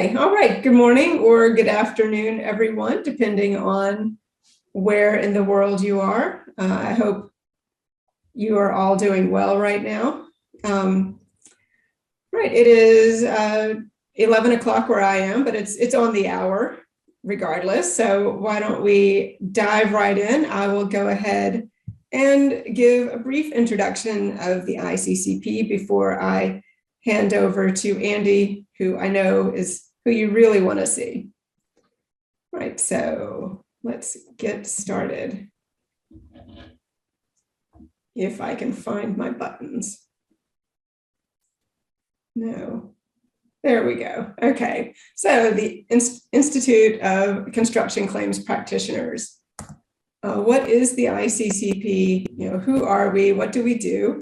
Okay, all right. Good morning or good afternoon, everyone, depending on where in the world you are. I hope you are all doing well right now. Right, it is 11 o'clock where I am, but it's on the hour regardless. So why don't we dive right in? I will go ahead and give a brief introduction of the ICCP before I hand over to Andy, who I know is who you really want to see. Right, so let's get started. If I can find my buttons. No, there we go. Okay, so the Institute of Construction Claims Practitioners. What is the ICCP? Who are we? What do we do?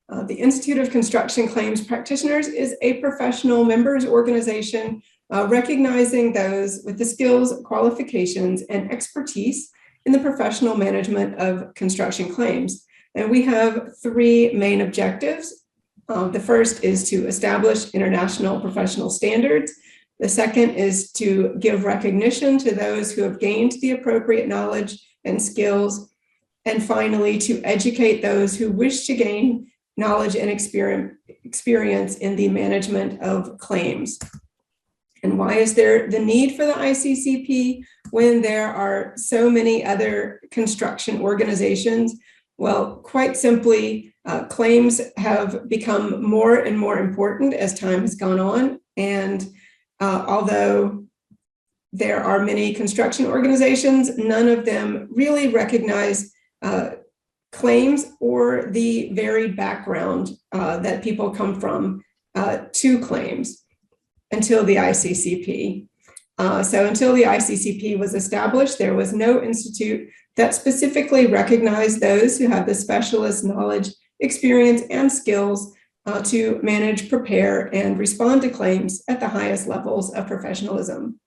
The Institute of Construction Claims Practitioners is a professional members organization recognizing those with the skills, qualifications, and expertise in the professional management of construction claims. And we have three main objectives. The first is to establish international professional standards. The second is to give recognition to those who have gained the appropriate knowledge and skills. And finally, to educate those who wish to gain knowledge and experience in the management of claims. And why is there the need for the ICCP when there are so many other construction organizations? Well, quite simply, claims have become more and more important as time has gone on. And although there are many construction organizations, none of them really recognize claims or the varied background that people come from to claims until the ICCP. So until the ICCP was established, there was no institute that specifically recognized those who have the specialist knowledge, experience, and skills to manage, prepare, and respond to claims at the highest levels of professionalism.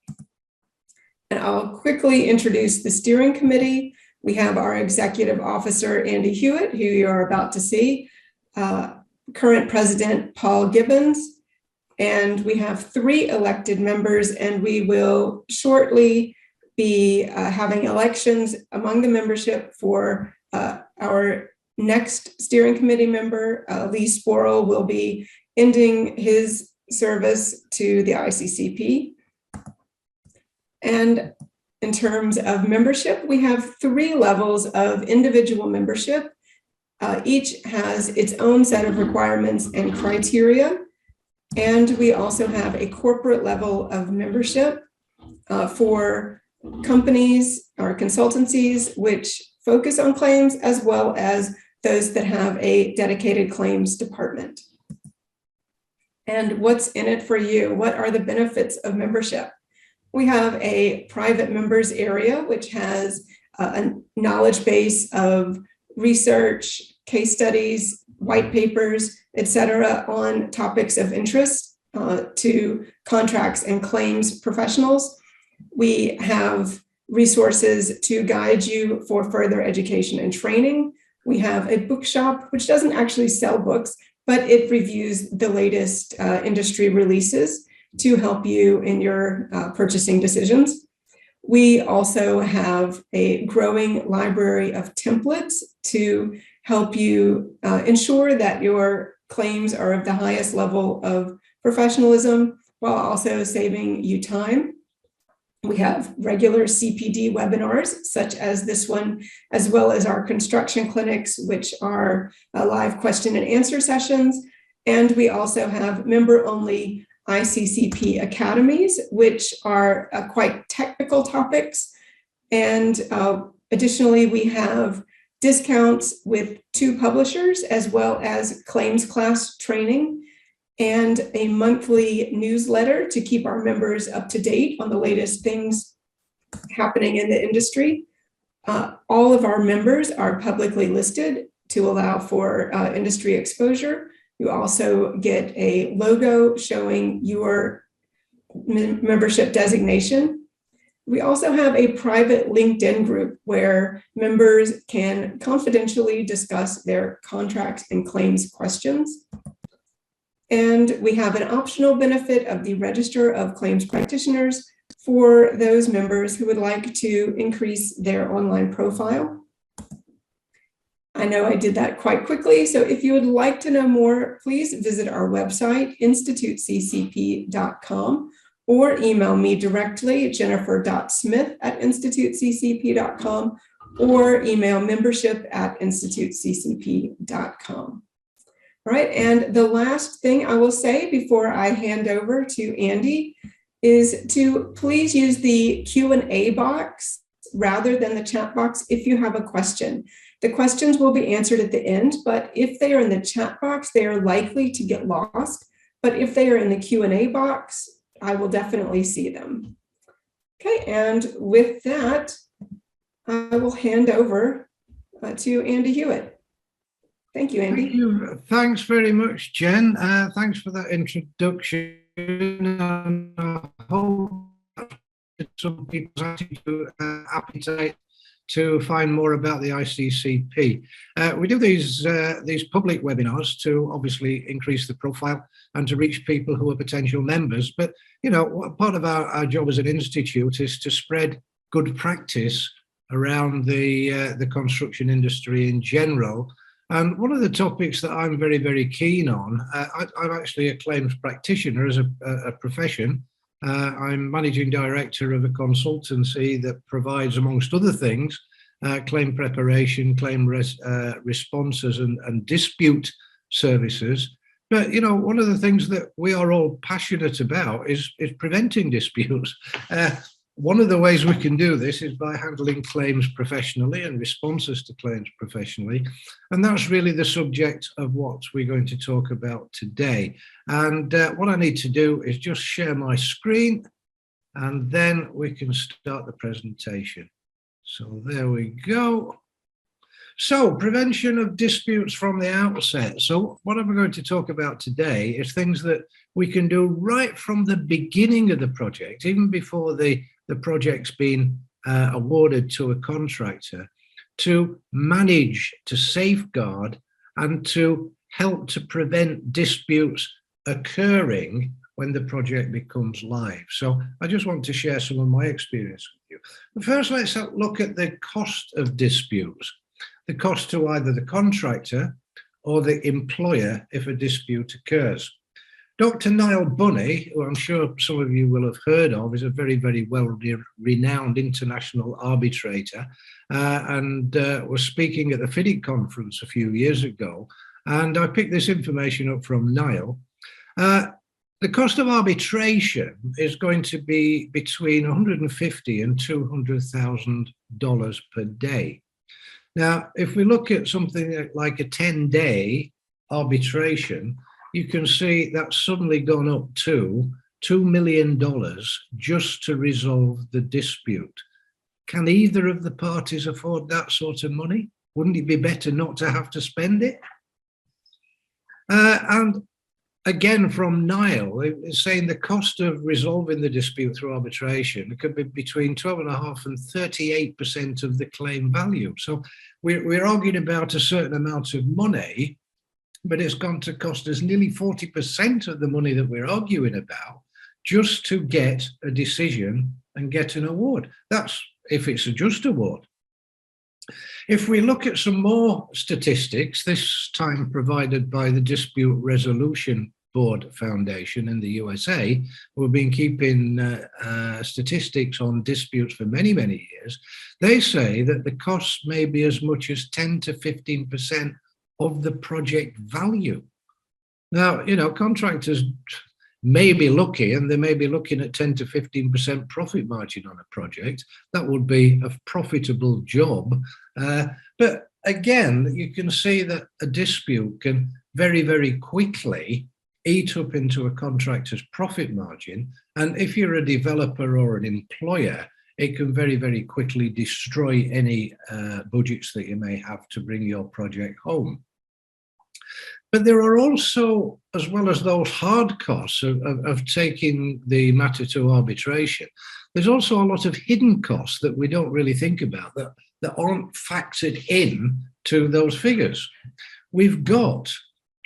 And I'll quickly introduce the steering committee. We have our executive officer, Andy Hewitt, who you are about to see, current president, Paul Gibbons, and we have three elected members, and we will shortly be having elections among the membership for our next steering committee member. Lee Sporrell will be ending his service to the ICCP. And in terms of membership, we have three levels of individual membership. Each has its own set of requirements and criteria. And we also have a corporate level of membership for companies or consultancies which focus on claims, as well as those that have a dedicated claims department. And what's in it for you? What are the benefits of membership? We have a private members area, which has a knowledge base of research, case studies, white papers, et cetera, on topics of interest to contracts and claims professionals. We have resources to guide you for further education and training. We have a bookshop, which doesn't actually sell books, but it reviews the latest industry releases to help you in your purchasing decisions. We also have a growing library of templates to help you ensure that your claims are of the highest level of professionalism while also saving you time. We have regular CPD webinars, such as this one, as well as our construction clinics, which are live question and answer sessions. And we also have member-only ICCP academies, which are quite technical topics. And additionally, we have discounts with 2 publishers, as well as claims class training, and a monthly newsletter to keep our members up to date on the latest things happening in the industry. All of our members are publicly listed to allow for industry exposure. You also get a logo showing your membership designation. We also have a private LinkedIn group where members can confidentially discuss their contracts and claims questions. And we have an optional benefit of the Register of Claims Practitioners for those members who would like to increase their online profile. I know I did that quite quickly, so if you would like to know more, please visit our website, instituteccp.com, or email me directly, jennifer.smith@instituteccp.com, or email membership@instituteccp.com. All right, and the last thing I will say before I hand over to Andy is to please use the Q&A box rather than the chat box if you have a question. The questions will be answered at the end, but if they are in the chat box, they are likely to get lost. But if they are in the Q&A box, I will definitely see them. Okay, and with that, I will hand over to Andy Hewitt. Thank you, Andy. Thank you. Thanks very much, Jen. Thanks for that introduction. And I hope some people's appetite to find more about the ICCP. We do these public webinars to obviously increase the profile and to reach people who are potential members. But, you know, part of our job as an institute is to spread good practice around the construction industry in general. And one of the topics that I'm very, very keen on, I'm actually a claims practitioner as a profession. I'm managing director of a consultancy that provides, amongst other things, claim preparation, claim responses and dispute services. But, you know, one of the things that we are all passionate about is preventing disputes. One of the ways we can do this is by handling claims professionally and responses to claims professionally. And that's really the subject of what we're going to talk about today. And what I need to do is just share my screen and then we can start the presentation. So there we go. So prevention of disputes from the outset. So what I'm going to talk about today is things that we can do right from the beginning of the project, even before the project's been awarded to a contractor, to manage, to safeguard, and to help to prevent disputes occurring when the project becomes live. So I just want to share some of my experience with you. But first, let's look at the cost of disputes, the cost to either the contractor or the employer if a dispute occurs. Dr. Niall Bunny, who I'm sure some of you will have heard of, is a very, very well-renowned international arbitrator and was speaking at the FIDIC conference a few years ago. And I picked this information up from Niall. The cost of arbitration is going to be between $150,000 and $200,000 per day. Now, if we look at something like a 10-day arbitration, you can see that's suddenly gone up to $2 million just to resolve the dispute. Can either of the parties afford that sort of money? Wouldn't it be better not to have to spend it? And again, from Niall, it's saying the cost of resolving the dispute through arbitration could be between 12.5% and 38% of the claim value. So we're arguing about a certain amount of money, but it's going to cost us nearly 40% of the money that we're arguing about just to get a decision and get an award. That's if it's a just award. If we look at some more statistics, this time provided by the Dispute Resolution Board Foundation in the USA, who have been keeping statistics on disputes for many, many years, they say that the costs may be as much as 10 to 15% of the project value. Now, you know, contractors may be lucky and they may be looking at 10 to 15% profit margin on a project. That would be a profitable job. But again, you can see that a dispute can very, very quickly eat up into a contractor's profit margin. And if you're a developer or an employer, it can very, very quickly destroy any budgets that you may have to bring your project home. But there are also, as well as those hard costs of taking the matter to arbitration, there's also a lot of hidden costs that we don't really think about that aren't factored in to those figures. We've got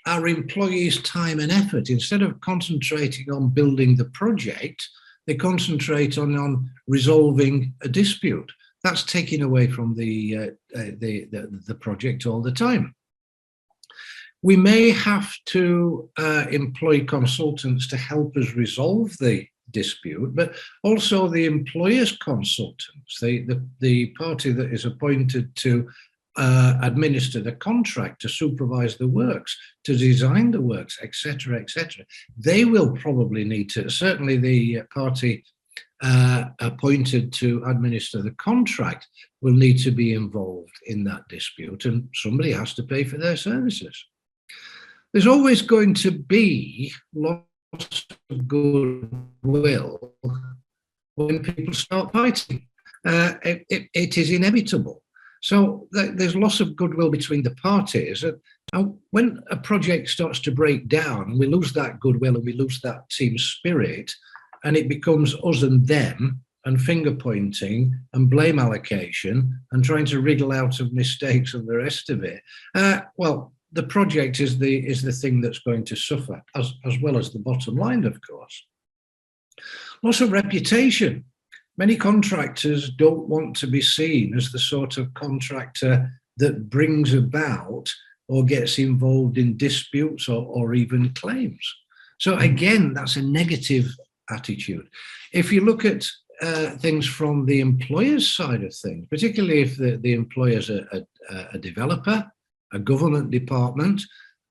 our employees' time and effort. Instead of concentrating on building the project, they concentrate on resolving a dispute. That's taken away from the project all the time. We may have to employ consultants to help us resolve the dispute, but also the employer's consultants, the party that is appointed to administer the contract, to supervise the works, to design the works, etc., etc. They will probably need to, certainly the party appointed to administer the contract will need to be involved in that dispute, and somebody has to pay for their services. There's always going to be lots of goodwill when people start fighting. It is inevitable. So there's loss of goodwill between the parties. And when a project starts to break down, we lose that goodwill and we lose that team spirit, and it becomes us and them, and finger pointing and blame allocation and trying to wriggle out of mistakes and the rest of it. Well, the project is the thing that's going to suffer, as well as the bottom line, of course. Loss of reputation. Many contractors don't want to be seen as the sort of contractor that brings about or gets involved in disputes or even claims. So again, that's a negative attitude. If you look at things from the employer's side of things, particularly if the employer's a developer, a government department,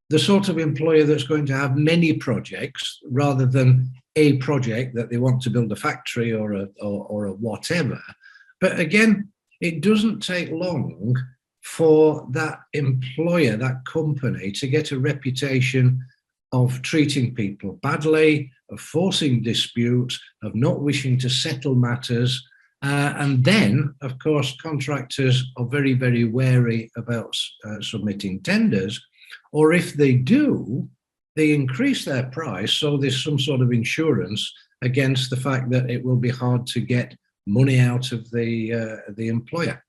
the sort of employer that's going to have many projects rather than a project that they want to build a factory or a whatever. But again, it doesn't take long for that employer, that company, to get a reputation of treating people badly, of forcing disputes, of not wishing to settle matters. And then, of course, contractors are very, very wary about submitting tenders, or if they do, they increase their price, so there's some sort of insurance against the fact that it will be hard to get money out of the employer.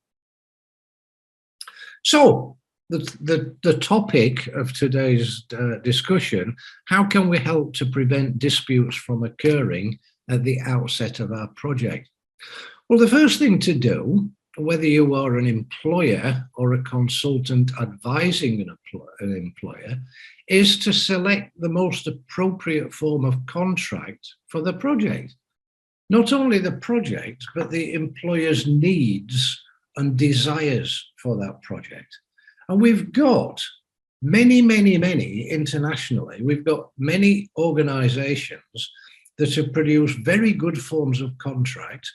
So the topic of today's discussion: how can we help to prevent disputes from occurring at the outset of our project? Well, the first thing to do, whether you are an employer or a consultant advising an employer, is to select the most appropriate form of contract for the project. Not only the project, but the employer's needs and desires for that project. And we've got many internationally, we've got many organizations that have produced very good forms of contract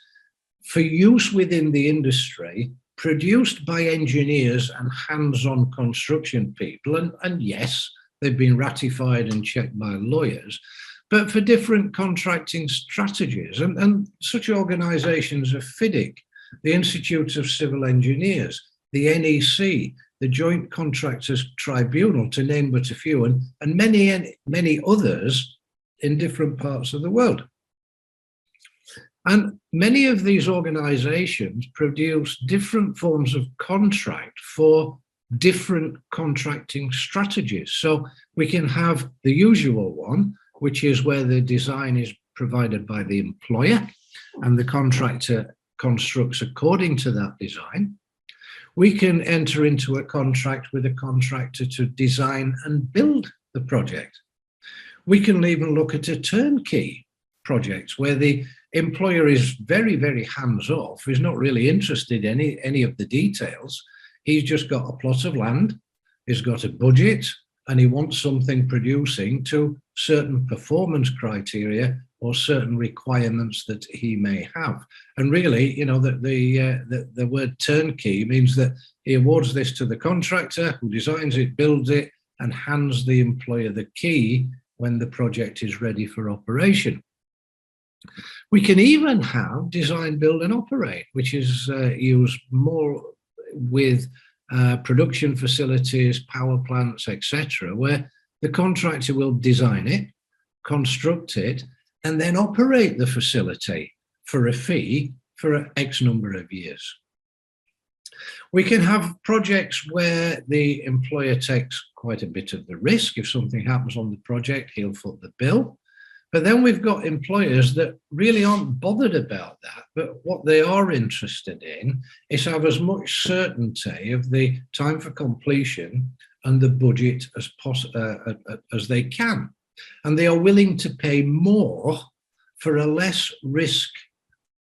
for use within the industry, produced by engineers and hands-on construction people. And yes, they've been ratified and checked by lawyers, but for different contracting strategies. And such organizations are FIDIC, the Institute of Civil Engineers, the NEC, the Joint Contractors Tribunal, to name but a few, and many others in different parts of the world. And many of these organizations produce different forms of contract for different contracting strategies. So we can have the usual one, which is where the design is provided by the employer and the contractor constructs according to that design. We can enter into a contract with a contractor to design and build the project. We can even look at a turnkey project where the employer is very, very hands-off, is not really interested in any of the details. He's just got a plot of land, he's got a budget, and he wants something producing to certain performance criteria or certain requirements that he may have. And really, you know, the word turnkey means that he awards this to the contractor who designs it, builds it, and hands the employer the key when the project is ready for operation. We can even have design, build and operate, which is used more with production facilities, power plants, etc., where the contractor will design it, construct it, and then operate the facility for a fee for X number of years. We can have projects where the employer takes quite a bit of the risk. If something happens on the project, he'll foot the bill. But then we've got employers that really aren't bothered about that. But what they are interested in is have as much certainty of the time for completion and the budget as they can. And they are willing to pay more for a less risk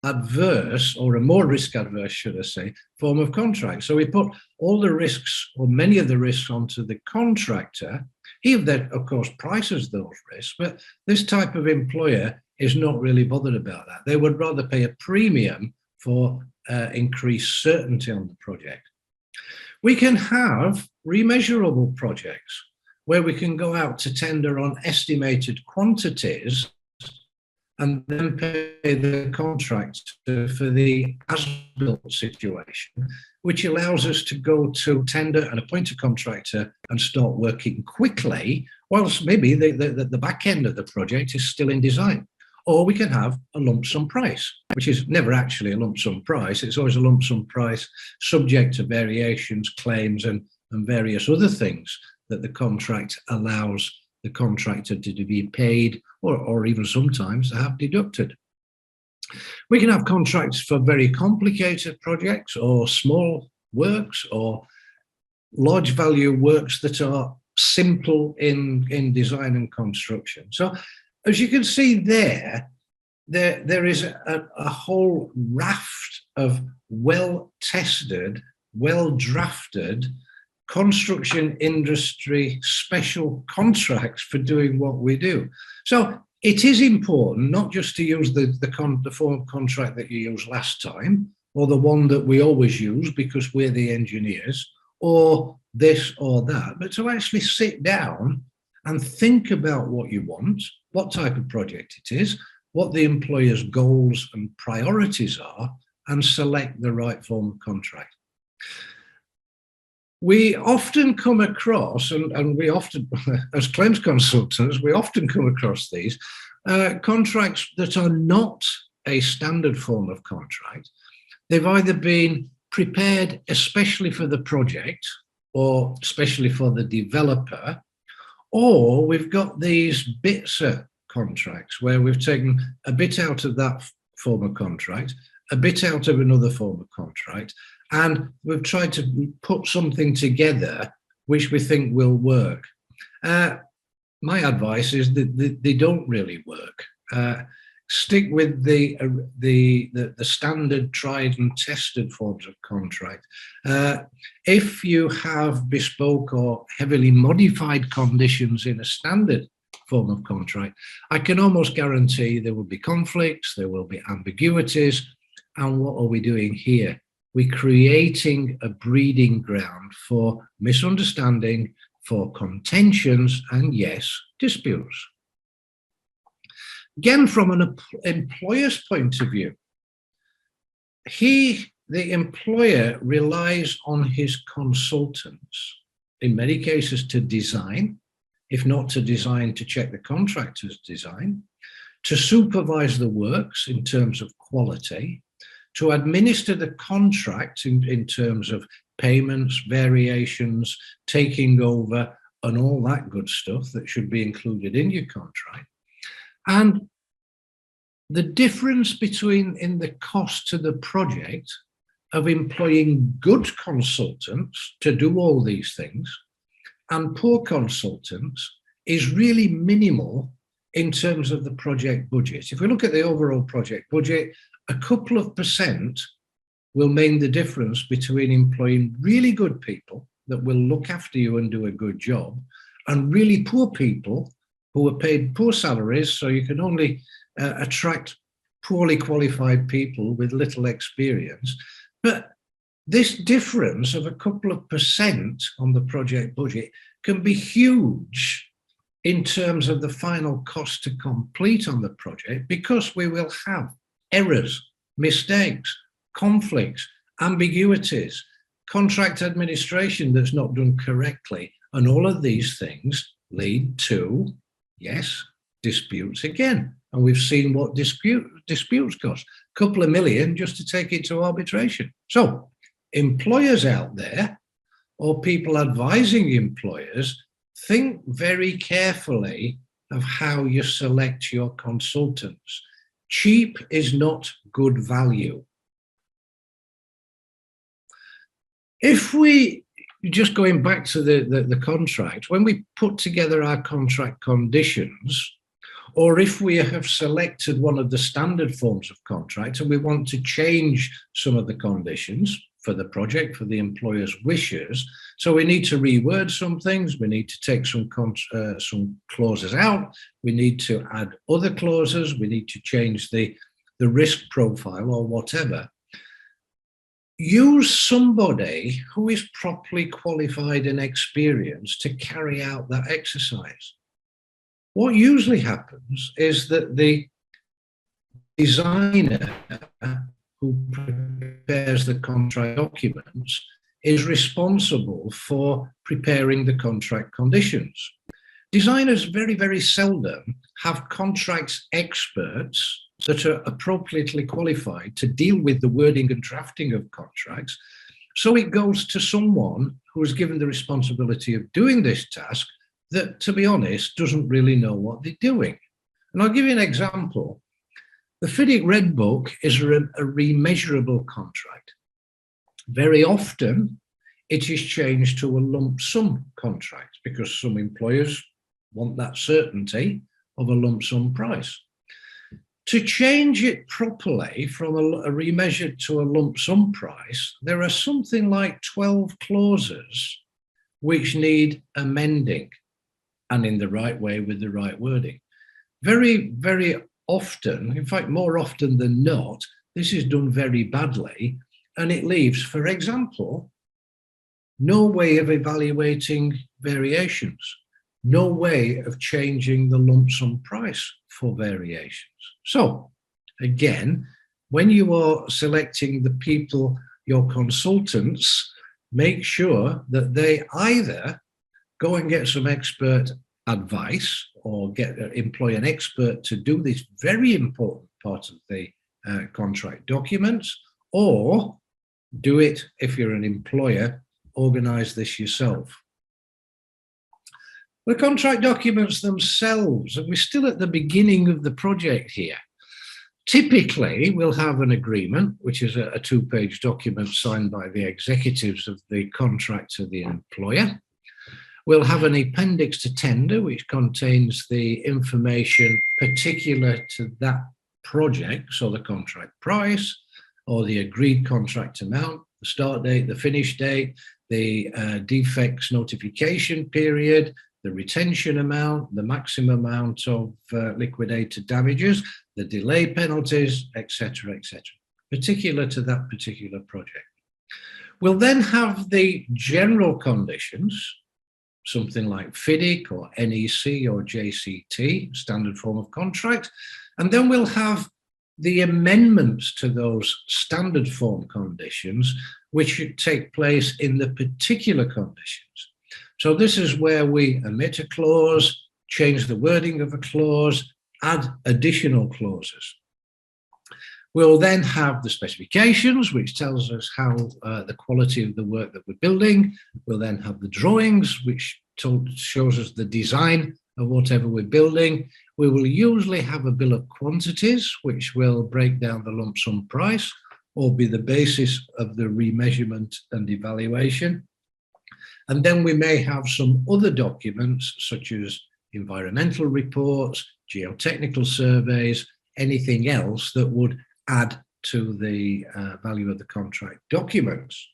adverse, or a more risk adverse, should I say, form of contract. So we put all the risks, or many of the risks, onto the contractor. He then, of course, prices those risks, but this type of employer is not really bothered about that. They would rather pay a premium for increased certainty on the project. We can have remeasurable projects where we can go out to tender on estimated quantities and then pay the contractor for the as-built situation, which allows us to go to tender and appoint a contractor and start working quickly, whilst maybe the back end of the project is still in design. Or we can have a lump sum price, which is never actually a lump sum price. It's always a lump sum price subject to variations, claims, and various other things that the contract allows the contractor to be paid, or even sometimes to have deducted. We can have contracts for very complicated projects, or small works, or large value works that are simple in design and construction. So as you can see there is a whole raft of well-tested, well-drafted construction industry special contracts for doing what we do. So it is important not just to use the form of contract that you used last time, or the one that we always use because we're the engineers, or this or that, but to actually sit down and think about what you want, what type of project it is, what the employer's goals and priorities are, and select the right form of contract. We often come across, and we often, as claims consultants, we often come across these contracts that are not a standard form of contract. They've either been prepared especially for the project, or especially for the developer, or we've got these bits of contracts where we've taken a bit out of that form of contract, a bit out of another form of contract, and we've tried to put something together which we think will work. My advice is that they don't really work. Stick with the standard tried and tested forms of contract. If you have bespoke or heavily modified conditions in a standard form of contract, I can almost guarantee there will be conflicts, there will be ambiguities. And what are we doing here? We're creating a breeding ground for misunderstanding, for contentions, and yes, disputes. Again, from an employer's point of view, the employer relies on his consultants, in many cases to design, if not to design, to check the contractor's design, to supervise the works in terms of quality, to administer the contract in terms of payments, variations, taking over, and all that good stuff that should be included in your contract. And the difference between in the cost to the project of employing good consultants to do all these things and poor consultants is really minimal in terms of the project budget. If we look at the overall project budget, a couple of % will mean the difference between employing really good people that will look after you and do a good job, and really poor people who are paid poor salaries, so you can only attract poorly qualified people with little experience. But this difference of a couple of % on the project budget can be huge in terms of the final cost to complete on the project, because we will have errors, mistakes, conflicts, ambiguities, contract administration that's not done correctly. And all of these things lead to, yes, disputes again. And we've seen what disputes cost, a couple of million just to take it to arbitration. So employers out there, or people advising employers, think very carefully of how you select your consultants. Cheap is not good value. If we, just going back to the contract, when we put together our contract conditions, or if we have selected one of the standard forms of contract and we want to change some of the conditions for the project, for the employer's wishes, so we need to reword some things, we need to take some clauses out, we need to add other clauses, we need to change the risk profile or whatever. Use somebody who is properly qualified and experienced to carry out that exercise. What usually happens is that the designer who prepares the contract documents is responsible for preparing the contract conditions. Designers very, very seldom have contracts experts that are appropriately qualified to deal with the wording and drafting of contracts. So it goes to someone who is given the responsibility of doing this task that, to be honest, doesn't really know what they're doing. And I'll give you an example. The FIDIC Red Book is a remeasurable contract. Very often, it is changed to a lump sum contract because some employers want that certainty of a lump sum price. To change it properly from a remeasured to a lump sum price, there are something like 12 clauses which need amending, and in the right way with the right wording. Very, very often, in fact, more often than not, this is done very badly, and it leaves, for example, no way of evaluating variations, no way of changing the lump sum price for variations. So again, when you are selecting the people, your consultants, make sure that they either go and get some expert advice or employ an expert to do this very important part of the contract documents, or do it, if you're an employer, organize this yourself. The contract documents themselves, and we're still at the beginning of the project here. Typically, we'll have an agreement, which is a two-page document signed by the executives of the contractor, the employer. We'll have an appendix to tender, which contains the information particular to that project, so the contract price, or the agreed contract amount, the start date, the finish date, the defects notification period, the retention amount, the maximum amount of liquidated damages, the delay penalties, etc., etc., particular to that particular project. We'll then have the general conditions, something like FIDIC or NEC or JCT, standard form of contract, and then we'll have the amendments to those standard form conditions, which should take place in the particular conditions. So this is where we omit a clause, change the wording of a clause, add additional clauses. We'll then have the specifications, which tells us how the quality of the work that we're building. We'll then have the drawings, which shows us the design of whatever we're building. We will usually have a bill of quantities, which will break down the lump sum price or be the basis of the remeasurement and evaluation. And then we may have some other documents, such as environmental reports, geotechnical surveys, anything else that would add to the value of the contract documents.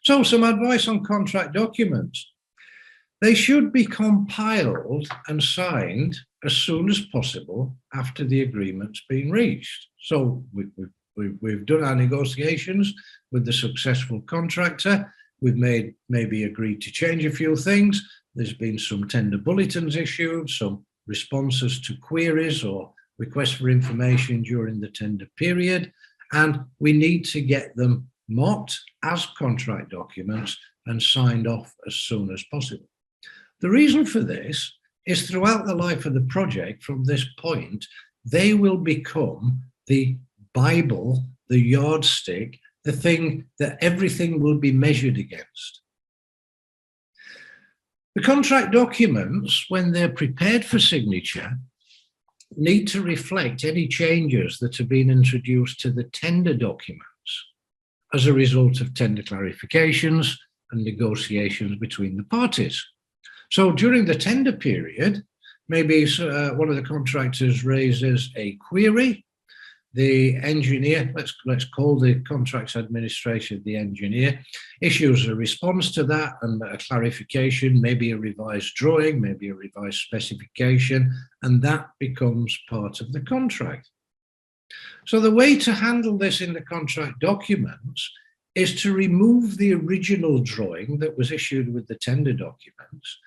So some advice on contract documents. They should be compiled and signed as soon as possible after the agreement's been reached. So we've done our negotiations with the successful contractor. We've maybe agreed to change a few things. There's been some tender bulletins issued, some responses to queries or requests for information during the tender period, and we need to get them marked as contract documents and signed off as soon as possible. The reason for this is throughout the life of the project, from this point, they will become the Bible, the yardstick, the thing that everything will be measured against. The contract documents, when they're prepared for signature, need to reflect any changes that have been introduced to the tender documents as a result of tender clarifications and negotiations between the parties. So during the tender period, maybe one of the contractors raises a query. The engineer, let's call the contracts administration the engineer, issues a response to that and a clarification, maybe a revised drawing, maybe a revised specification, and that becomes part of the contract. So the way to handle this in the contract documents is to remove the original drawing that was issued with the tender documents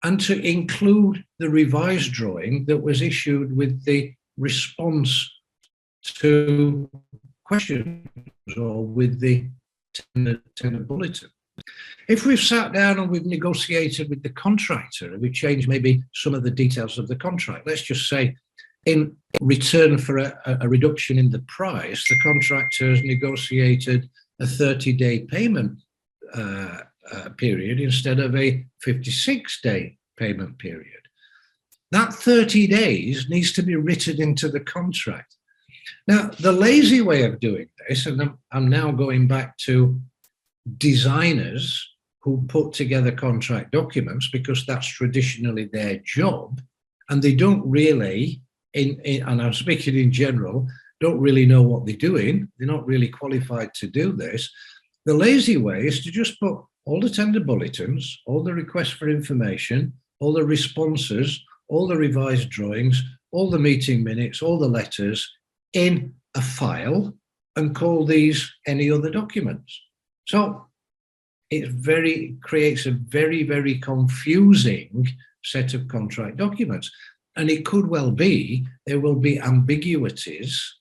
and to include the revised drawing that was issued with the response to questions or with the tender bulletin. If we've sat down and we've negotiated with the contractor and we've changed maybe some of the details of the contract, let's just say in return for a reduction in the price, the contractor has negotiated a 30-day payment period instead of a 56-day payment period. That 30 days needs to be written into the contract. Now, the lazy way of doing this, and I'm now going back to designers who put together contract documents because that's traditionally their job, and they don't really, and I'm speaking in general, don't really know what they're doing. They're not really qualified to do this. The lazy way is to just put all the tender bulletins, all the requests for information, all the responses, all the revised drawings, all the meeting minutes, all the letters in a file and call these any other documents. So it creates a very, very confusing set of contract documents. And it could well be there will be ambiguities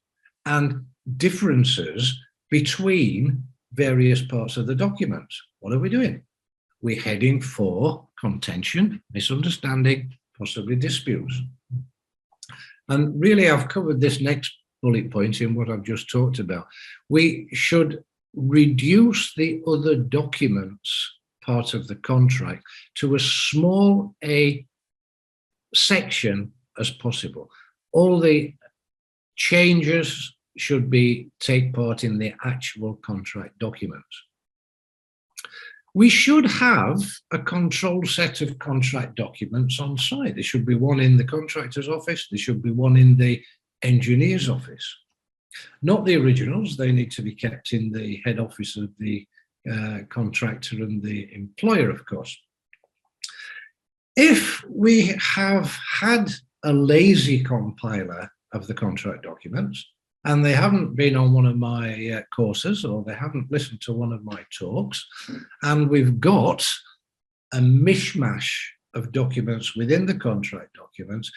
and differences between various parts of the document. What are we doing? We're heading for contention, misunderstanding, possibly disputes. And really, I've covered this next bullet point in what I've just talked about. We should reduce the other documents part of the contract to as small a section as possible. All the changes should take part in the actual contract documents. We should have a controlled set of contract documents on site. There should be one in the contractor's office. There should be one in the engineer's office. Not the originals. They need to be kept in the head office of the contractor and the employer, of course. If we have had a lazy compiler of the contract documents, and they haven't been on one of my courses, or they haven't listened to one of my talks, and we've got a mishmash of documents within the contract documents,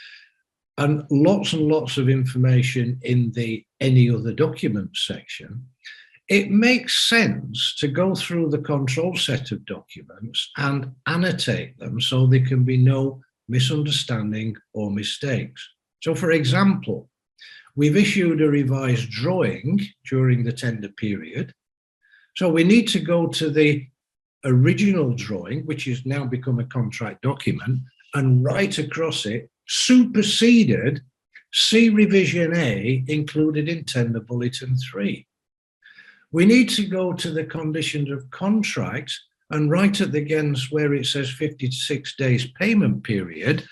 and lots of information in the any other document section, it makes sense to go through the control set of documents and annotate them so there can be no misunderstanding or mistakes. So, for example, we've issued a revised drawing during the tender period. So we need to go to the original drawing, which has now become a contract document, and write across it, superseded, see revision A included in tender bulletin 3. We need to go to the conditions of contract and write at the against where it says 56 days payment period,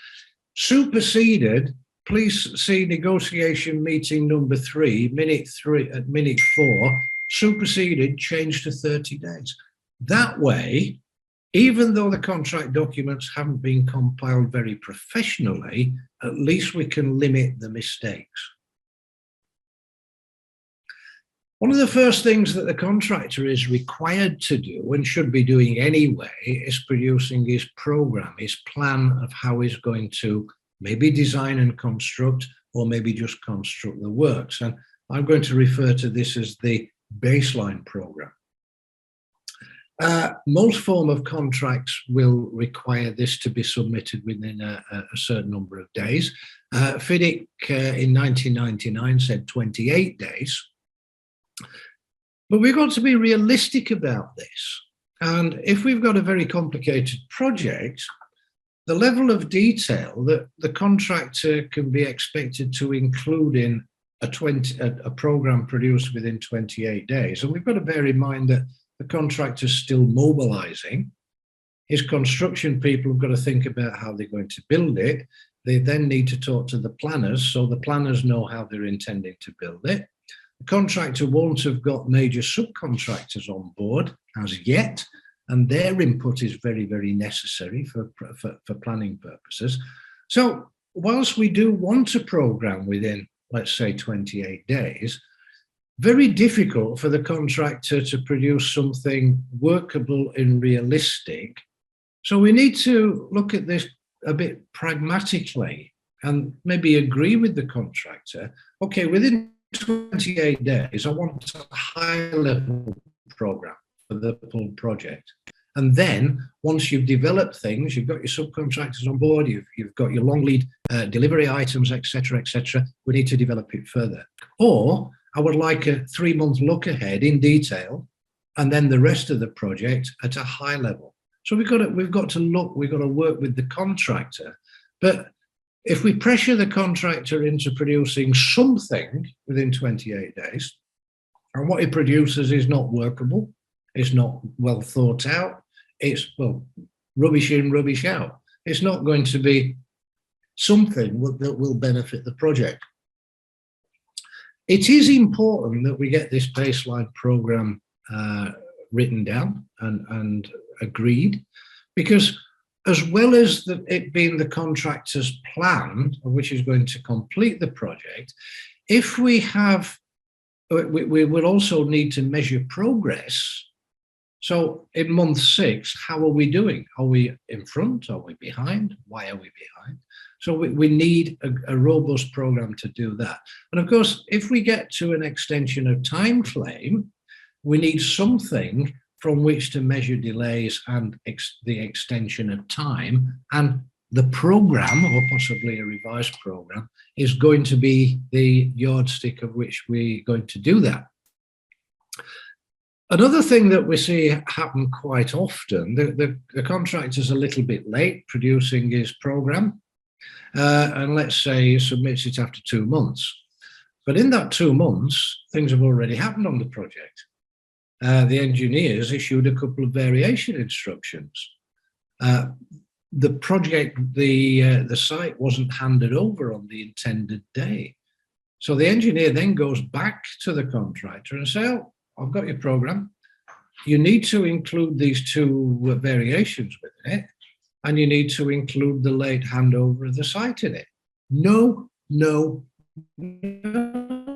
superseded, please see negotiation meeting number 3, minute 4, superseded, changed to 30 days. That way, even though the contract documents haven't been compiled very professionally, at least we can limit the mistakes. One of the first things that the contractor is required to do, and should be doing anyway, is producing his program, his plan of how he's going to maybe design and construct, or maybe just construct the works. And I'm going to refer to this as the baseline program. Most form of contracts will require this to be submitted within a certain number of days. FIDIC in 1999 said 28 days. But we've got to be realistic about this. And if we've got a very complicated project, the level of detail that the contractor can be expected to include in a program produced within 28 days. And we've got to bear in mind that the contractor's still mobilizing. His construction people have got to think about how they're going to build it. They then need to talk to the planners, so the planners know how they're intending to build it. The contractor won't have got major subcontractors on board as yet, and their input is very, very necessary for planning purposes. So whilst we do want a program within, let's say, 28 days, very difficult for the contractor to produce something workable and realistic. So we need to look at this a bit pragmatically and maybe agree with the contractor. Okay, within 28 days, I want a high-level program for the full project. And then once you've developed things, you've got your subcontractors on board, you've got your long lead delivery items, etc., we need to develop it further. Or I would like a 3-month look ahead in detail, and then the rest of the project at a high level. So we've got to work with the contractor. But if we pressure the contractor into producing something within 28 days, and what he produces is not workable, it's not well thought out, it's, well, rubbish in, rubbish out. It's not going to be something that will benefit the project. It is important that we get this baseline program written down and agreed, because as well as it being the contractor's plan, which is going to complete the project, if we will also need to measure progress. So in month 6, how are we doing? Are we in front? Are we behind? Why are we behind? So we need a robust program to do that. And of course, if we get to an extension of time claim, we need something from which to measure delays and the extension of time. And the program, or possibly a revised program, is going to be the yardstick of which we're going to do that. Another thing that we see happen quite often, the contractor's a little bit late producing his program, and let's say he submits it after 2 months. But in that 2 months, things have already happened on the project. The engineers issued a couple of variation instructions. The project, the site wasn't handed over on the intended day. So the engineer then goes back to the contractor and says, oh, I've got your program. You need to include these 2 variations within it, and you need to include the late handover of the site in it. No, no, no.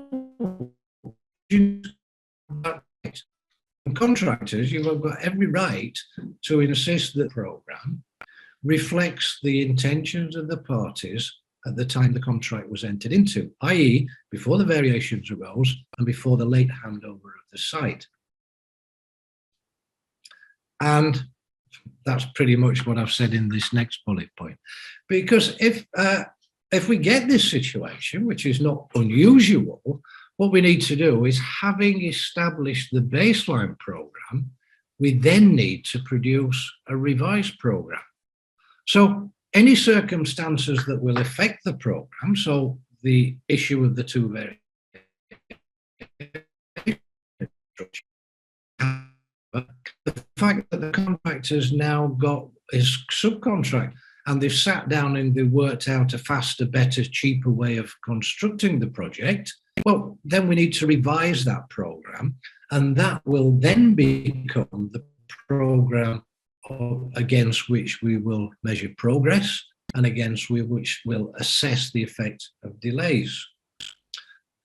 And contractors, you've got every right to insist that the program reflects the intentions of the parties at the time the contract was entered into, i.e. before the variations arose and before the late handover of the site. And that's pretty much what I've said in this next bullet point. Because if we get this situation, which is not unusual, what we need to do is, having established the baseline program, we then need to produce a revised program. So any circumstances that will affect the program, so the issue of the 2 variations, the fact that the contractor's now got his subcontract and they've sat down and they've worked out a faster, better, cheaper way of constructing the project, well, then we need to revise that program, and that will then become the program against which we will measure progress and against which we'll assess the effect of delays.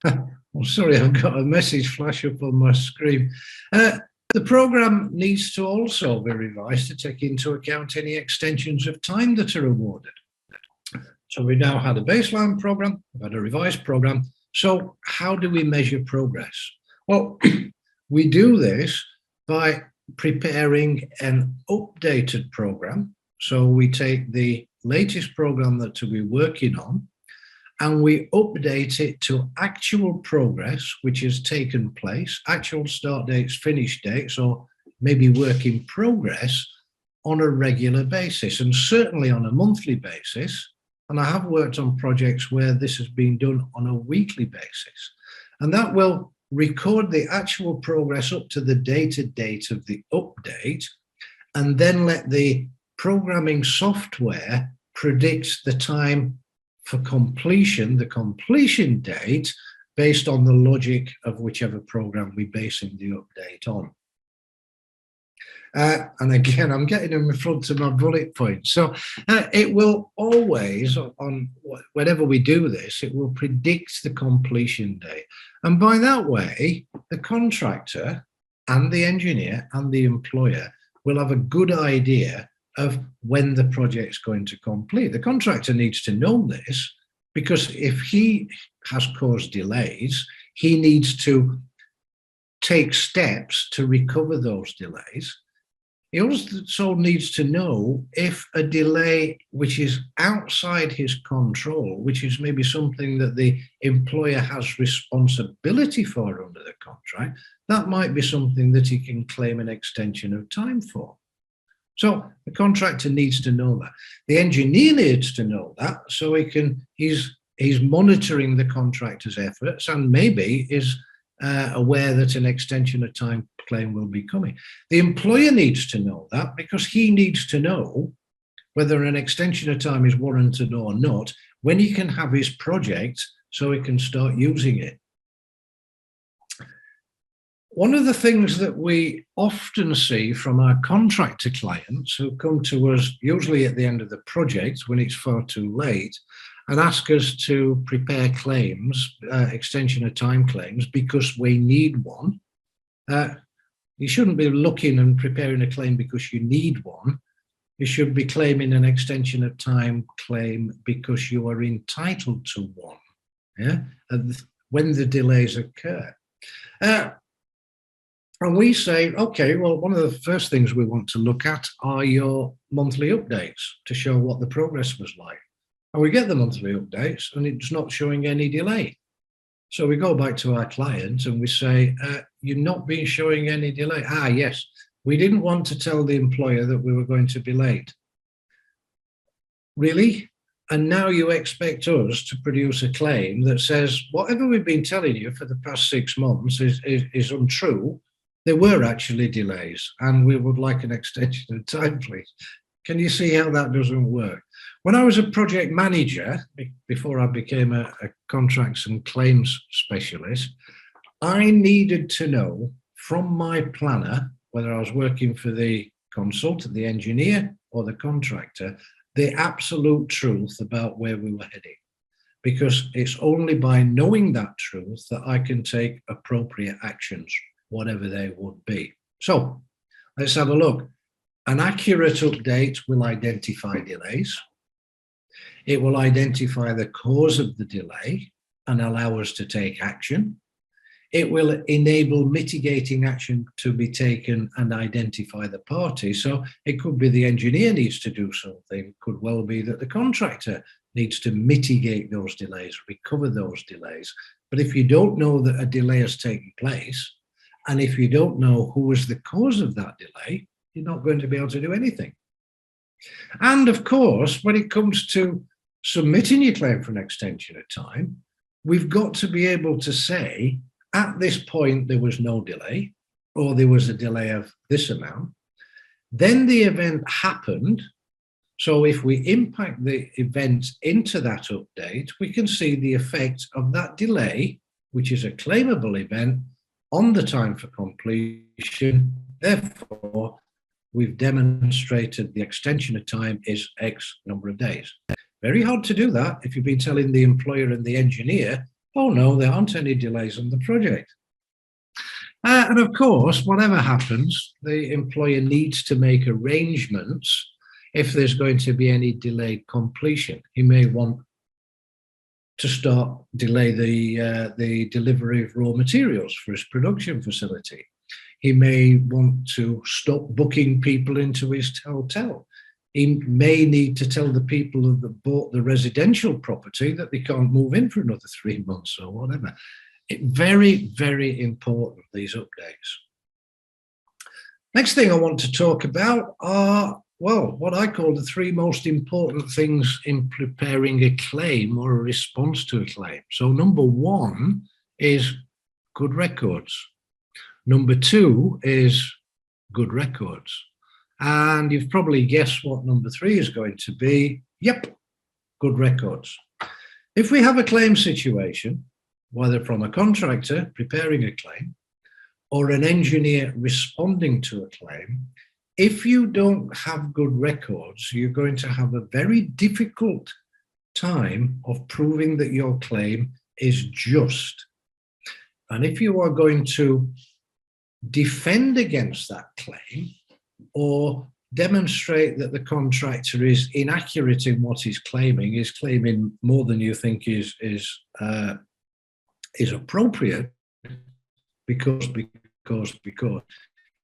Oh, sorry, I've got a message flash up on my screen. The program needs to also be revised to take into account any extensions of time that are awarded. So we now had a baseline program, we've had a revised program. So how do we measure progress? Well, we do this by preparing an updated program. So we take the latest program that we're working on and we update it to actual progress, which has taken place, actual start dates, finish dates, or maybe work in progress on a regular basis, and certainly on a monthly basis. And I have worked on projects where this has been done on a weekly basis. And that will record the actual progress up to the dated date of the update, and then let the programming software predict the time for completion, the completion date, based on the logic of whichever program we're basing the update on. And again, I'm getting in front of my bullet points. So it will always, whenever we do this, it will predict the completion date. And by that way, the contractor and the engineer and the employer will have a good idea of when the project's going to complete. The contractor needs to know this, because if he has caused delays, he needs to take steps to recover those delays. He also needs to know if a delay which is outside his control, which is maybe something that the employer has responsibility for under the contract, that might be something that he can claim an extension of time for. So the contractor needs to know that. The engineer needs to know that, so he's monitoring the contractor's efforts, and maybe is aware that an extension of time claim will be coming. The employer needs to know that, because he needs to know whether an extension of time is warranted or not, when he can have his project so he can start using it. One of the things that we often see from our contractor clients who come to us usually at the end of the project when it's far too late, and ask us to prepare claims, extension of time claims, because we need one. You shouldn't be looking and preparing a claim because you need one. You should be claiming an extension of time claim because you are entitled to one, yeah? When the delays occur. And we say, okay, well, one of the first things we want to look at are your monthly updates to show what the progress was like. And we get the monthly updates and it's not showing any delay. So we go back to our client and we say, you've not been showing any delay. Ah, yes, we didn't want to tell the employer that we were going to be late. Really? And now you expect us to produce a claim that says, whatever we've been telling you for the past 6 months is untrue. There were actually delays and we would like an extension of time, please. Can you see how that doesn't work? When I was a project manager, before I became a contracts and claims specialist, I needed to know from my planner, whether I was working for the consultant, the engineer, or the contractor, the absolute truth about where we were heading. Because it's only by knowing that truth that I can take appropriate actions, whatever they would be. So let's have a look. An accurate update will identify delays. It will identify the cause of the delay and allow us to take action. It will enable mitigating action to be taken and identify the party. So it could be the engineer needs to do something. It could well be that the contractor needs to mitigate those delays, recover those delays. But if you don't know that a delay has taken place, and if you don't know who was the cause of that delay, you're not going to be able to do anything. And of course, when it comes to submitting your claim for an extension of time, we've got to be able to say, at this point, there was no delay, or there was a delay of this amount. Then the event happened. So if we impact the event into that update, we can see the effect of that delay, which is a claimable event, on the time for completion. Therefore, we've demonstrated the extension of time is X number of days. Very hard to do that if you've been telling the employer and the engineer, oh no, there aren't any delays on the project. And of course, whatever happens, the employer needs to make arrangements if there's going to be any delayed completion. He may want to delay the delivery of raw materials for his production facility. He may want to stop booking people into his hotel. He may need to tell the people that bought the residential property that they can't move in for another 3 months or whatever. Very, very important, these updates. Next thing I want to talk about are well, what I call the three most important things in preparing a claim or a response to a claim. So number one is good records. Number two is good records. And you've probably guessed what number three is going to be. Yep, good records. If we have a claim situation, whether from a contractor preparing a claim or an engineer responding to a claim, if you don't have good records, you're going to have a very difficult time of proving that your claim is just. And if you are going to defend against that claim or demonstrate that the contractor is inaccurate in what he's claiming, is claiming more than you think is appropriate, because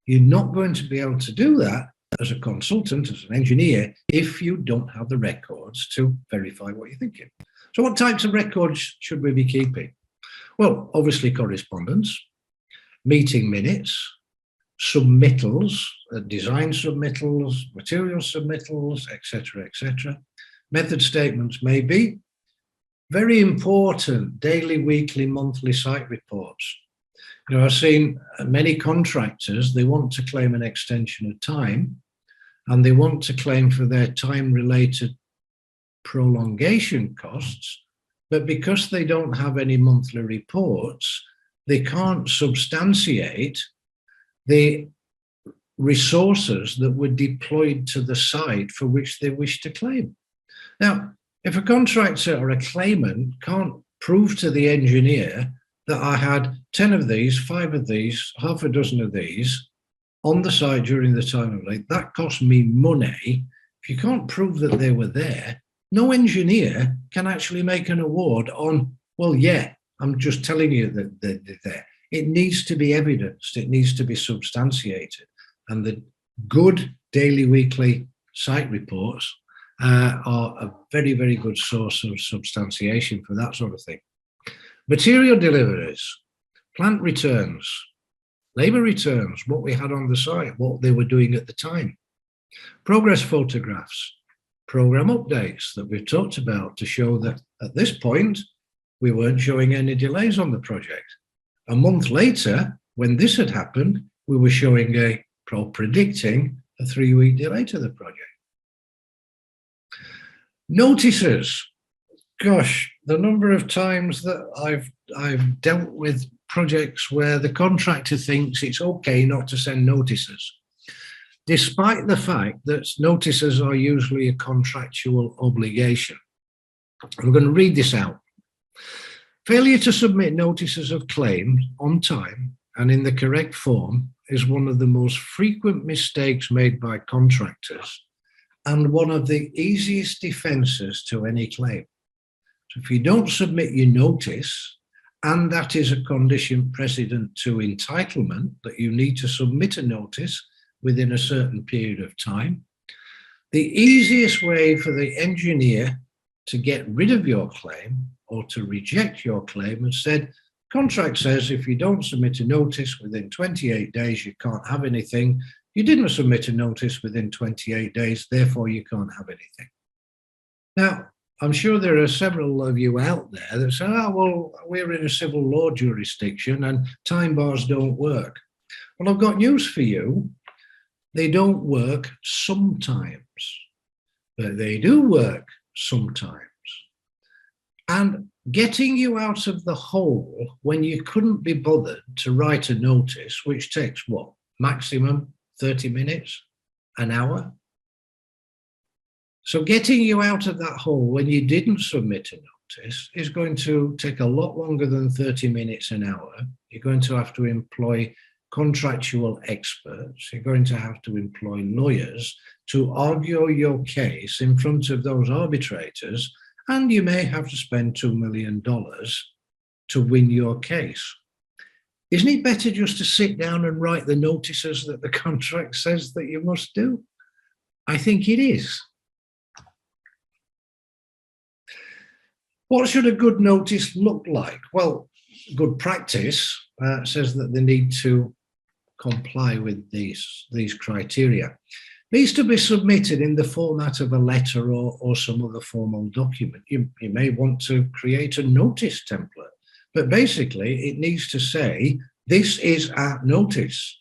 you're not going to be able to do that as a consultant, as an engineer, if you don't have the records to verify what you're thinking. So what types of records should we be keeping? Well, obviously correspondence, meeting minutes, submittals, design submittals, material submittals, etc., etc. Method statements may be. Very important, daily, weekly, monthly site reports. You know, I've seen many contractors, they want to claim an extension of time, and they want to claim for their time-related prolongation costs, but because they don't have any monthly reports, they can't substantiate the resources that were deployed to the site for which they wish to claim. Now, if a contractor or a claimant can't prove to the engineer that I had 10 of these, 5 of these, half a dozen of these on the site during the time of late, that cost me money. If you can't prove that they were there, no engineer can actually make an award on, well, yeah, I'm just telling you that they're there. It needs to be evidenced. It needs to be substantiated. And the good daily, weekly site reports are a very, very good source of substantiation for that sort of thing. Material deliveries, plant returns, labour returns, what we had on the site, what they were doing at the time. Progress photographs, programme updates that we've talked about to show that at this point, we weren't showing any delays on the project. A month later, when this had happened, we were showing predicting a 3-week delay to the project. Notices. Gosh, the number of times that I've dealt with projects where the contractor thinks it's okay not to send notices, despite the fact that notices are usually a contractual obligation. I'm going to read this out. Failure to submit notices of claim on time and in the correct form is one of the most frequent mistakes made by contractors and one of the easiest defences to any claim. So if you don't submit your notice, and that is a condition precedent to entitlement, that you need to submit a notice within a certain period of time, the easiest way for the engineer to get rid of your claim or to reject your claim and said, contract says if you don't submit a notice within 28 days, you can't have anything. You didn't submit a notice within 28 days, therefore you can't have anything. Now, I'm sure there are several of you out there that say, oh, well, we're in a civil law jurisdiction and time bars don't work. Well, I've got news for you. They don't work sometimes, but they do work sometimes. And getting you out of the hole when you couldn't be bothered to write a notice, which takes what, maximum 30 minutes, an hour? So getting you out of that hole when you didn't submit a notice is going to take a lot longer than 30 minutes, an hour. You're going to have to employ contractual experts. You're going to have to employ lawyers to argue your case in front of those arbitrators, and you may have to spend $2 million to win your case. Isn't it better just to sit down and write the notices that the contract says that you must do? I think it is. What should a good notice look like? Well, good practice says that they need to comply with these criteria. needs to be submitted in the format of a letter or some other formal document. You may want to create a notice template, but basically it needs to say, this is our notice.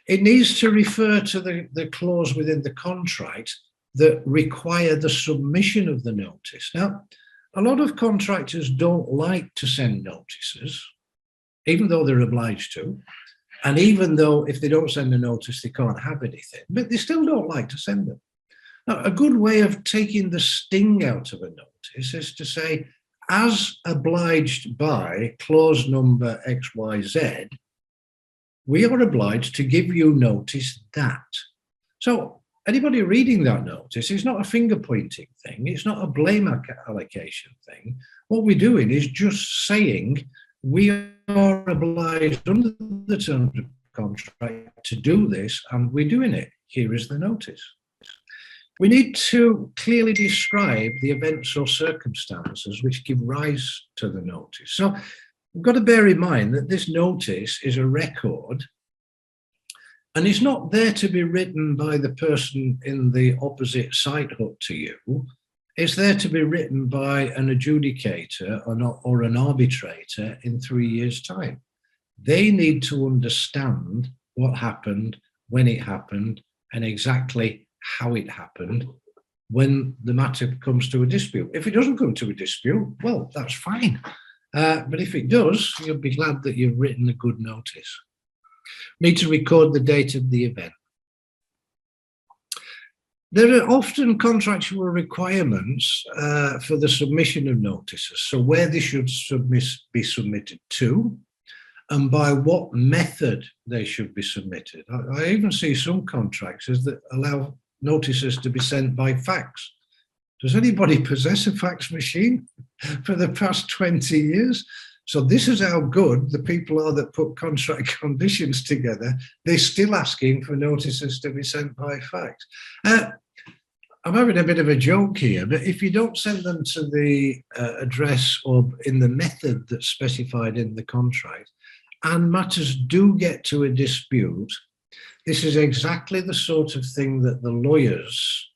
It needs to refer to the clause within the contract that require the submission of the notice. Now, a lot of contractors don't like to send notices, even though they're obliged to. And even though if they don't send a notice, they can't have anything, but they still don't like to send them. Now, a good way of taking the sting out of a notice is to say, as obliged by clause number XYZ, we are obliged to give you notice that. So anybody reading that notice is not a finger pointing thing. It's not a blame allocation thing. What we're doing is just saying we are obliged under the terms of contract to do this, and we're doing it. Here is the notice. We need to clearly describe the events or circumstances which give rise to the notice. So we've got to bear in mind that this notice is a record, and it's not there to be written by the person in the opposite site hut to you. It's there to be written by an adjudicator or an arbitrator in 3 years' time. They need to understand what happened, when it happened, and exactly how it happened when the matter comes to a dispute. If it doesn't come to a dispute, well, that's fine. But if it does, you'll be glad that you've written a good notice. Need to record the date of the event. There are often contractual requirements for the submission of notices. So where they should be submitted to, and by what method they should be submitted. I even see some contractors that allow notices to be sent by fax. Does anybody possess a fax machine for the past 20 years? So this is how good the people are that put contract conditions together. They're still asking for notices to be sent by fax. I'm having a bit of a joke here, but if you don't send them to the address or in the method that's specified in the contract, and matters do get to a dispute, this is exactly the sort of thing that the lawyers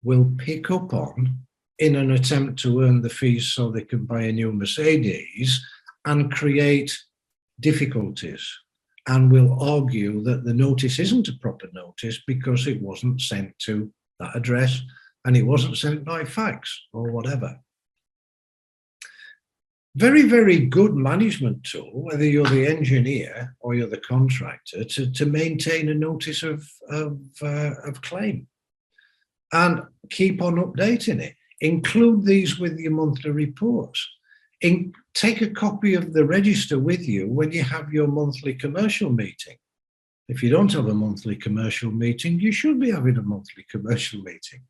will pick up on in an attempt to earn the fees so they can buy a new Mercedes, and create difficulties, and will argue that the notice isn't a proper notice because it wasn't sent to that address and it wasn't sent by fax or whatever. Very, very good management tool, whether you're the engineer or you're the contractor, to maintain a notice of claim and keep on updating it. Include these with your monthly reports. Take a copy of the register with you when you have your monthly commercial meeting. If you don't have a monthly commercial meeting, you should be having a monthly commercial meeting.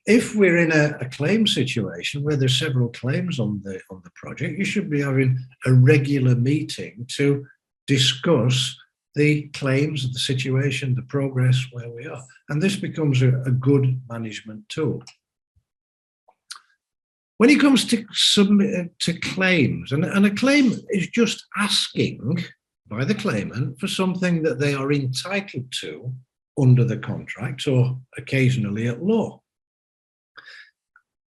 If we're in a claim situation where there's several claims on the project, you should be having a regular meeting to discuss the claims, the situation, the progress, where we are. And this becomes a good management tool. When it comes to claims, and a claim is just asking by the claimant for something that they are entitled to under the contract or occasionally at law.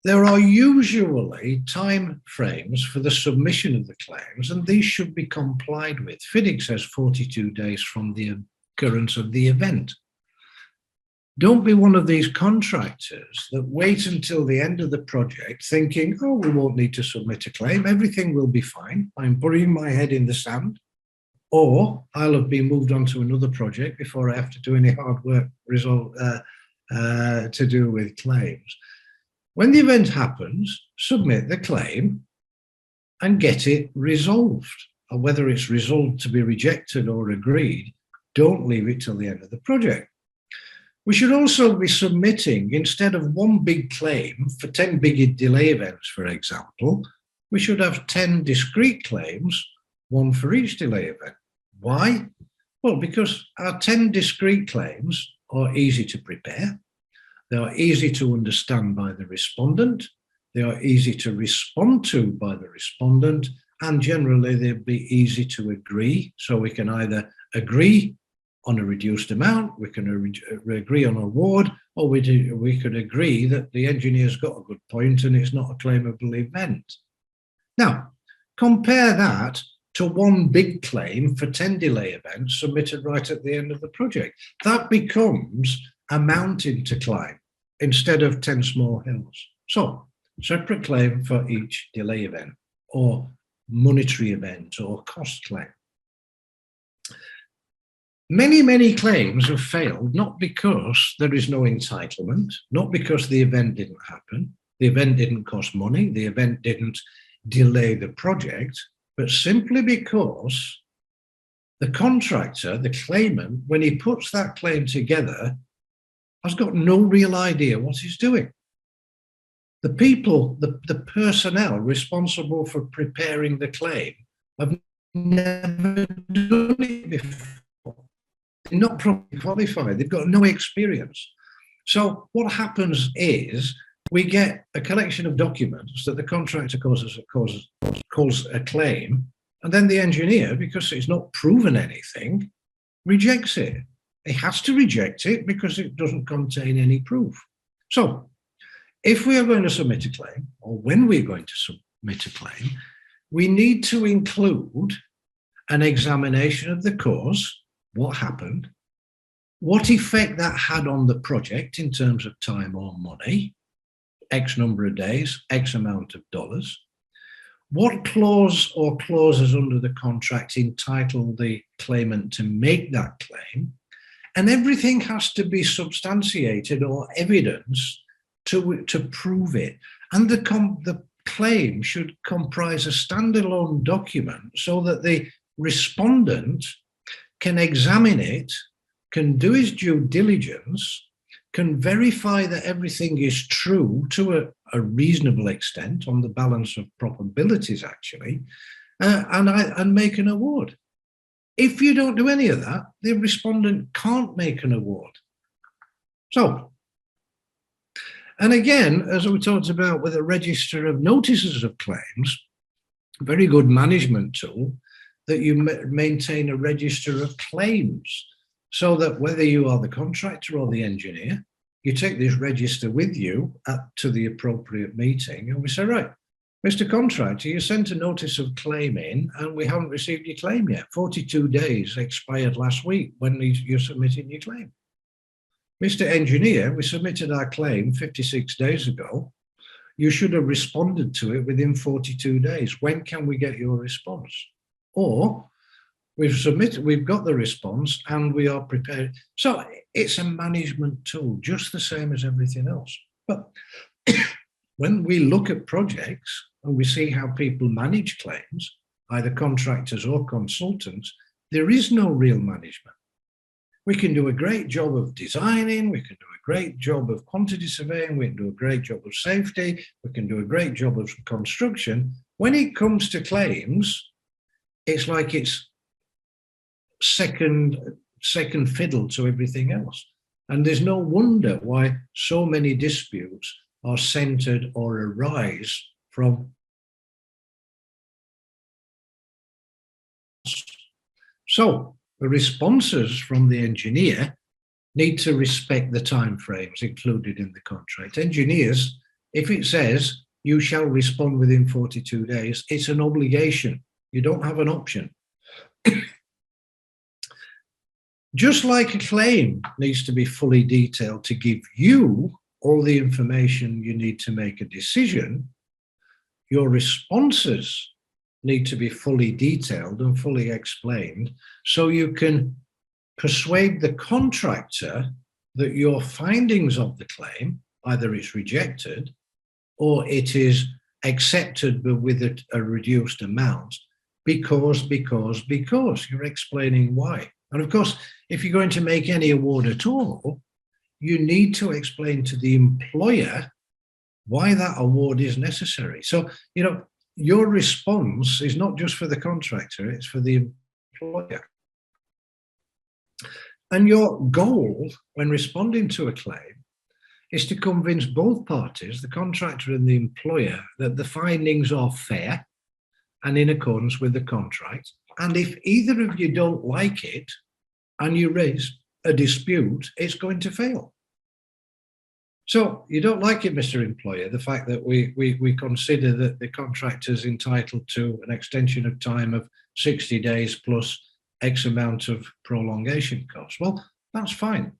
There are usually time frames for the submission of the claims, and these should be complied with. FIDIC says 42 days from the occurrence of the event. Don't be one of these contractors that wait until the end of the project thinking, oh, we won't need to submit a claim, everything will be fine, I'm burying my head in the sand, or I'll have been moved on to another project before I have to do any hard work to do with claims. When the event happens, submit the claim and get it resolved. Or whether it's resolved to be rejected or agreed, don't leave it till the end of the project. We should also be submitting, instead of one big claim for 10 big delay events, for example, we should have 10 discrete claims, one for each delay event. Why? Well, because our 10 discrete claims are easy to prepare. They are easy to understand by the respondent. They are easy to respond to by the respondent. And generally, they'll be easy to agree. So we can either agree on a reduced amount, we can agree on award, or we could agree that the engineer's got a good point and it's not a claimable event. Now, compare that to one big claim for 10 delay events submitted right at the end of the project. That becomes a mountain to climb instead of 10 small hills. So, separate claim for each delay event or monetary event or cost claim. Many claims have failed, not because there is no entitlement, not because the event didn't happen, the event didn't cost money, the event didn't delay the project, but simply because the contractor, the claimant, when he puts that claim together, has got no real idea what he's doing. The people, the personnel responsible for preparing the claim have never done it before. They're not properly qualified. They've got no experience. So what happens is we get a collection of documents that the contractor calls a claim, and then the engineer, because it's not proven anything, rejects it. He has to reject it because it doesn't contain any proof. So if we are going to submit a claim, or when we're going to submit a claim, we need to include an examination of the cause, what happened, what effect that had on the project in terms of time or money, X number of days, X amount of dollars, what clause or clauses under the contract entitle the claimant to make that claim, and everything has to be substantiated or evidenced to prove it. And the claim should comprise a standalone document so that the respondent can examine it, can do his due diligence, can verify that everything is true to a reasonable extent on the balance of probabilities, actually, and make an award. If you don't do any of that, the respondent can't make an award. So, and again, as we talked about with a register of notices of claims, a very good management tool, that you maintain a register of claims so that whether you are the contractor or the engineer, you take this register with you to the appropriate meeting and we say, right, Mr. Contractor, you sent a notice of claim in and we haven't received your claim yet. 42 days expired last week when you submitted your claim. Mr. Engineer, we submitted our claim 56 days ago. You should have responded to it within 42 days. When can we get your response? Or we've got the response and we are prepared. So it's a management tool, just the same as everything else. But when we look at projects and we see how people manage claims, either contractors or consultants, there is no real management. We can do a great job of designing, we can do a great job of quantity surveying, we can do a great job of safety, we can do a great job of construction. When it comes to claims, it's like it's second fiddle to everything else. And there's no wonder why so many disputes are centered or arise from. So the responses from the engineer need to respect the timeframes included in the contract. Engineers, if it says you shall respond within 42 days, it's an obligation. You don't have an option. Just like a claim needs to be fully detailed to give you all the information you need to make a decision, your responses need to be fully detailed and fully explained so you can persuade the contractor that your findings of the claim, either it's rejected or it is accepted but with a reduced amount, because you're explaining why. And of course, if you're going to make any award at all, you need to explain to the employer why that award is necessary. So, your response is not just for the contractor, it's for the employer. And your goal when responding to a claim is to convince both parties, the contractor and the employer, that the findings are fair and in accordance with the contract. And if either of you don't like it, and you raise a dispute, it's going to fail. So you don't like it, Mr. Employer, the fact that we consider that the contractor is entitled to an extension of time of 60 days plus X amount of prolongation costs. Well, that's fine.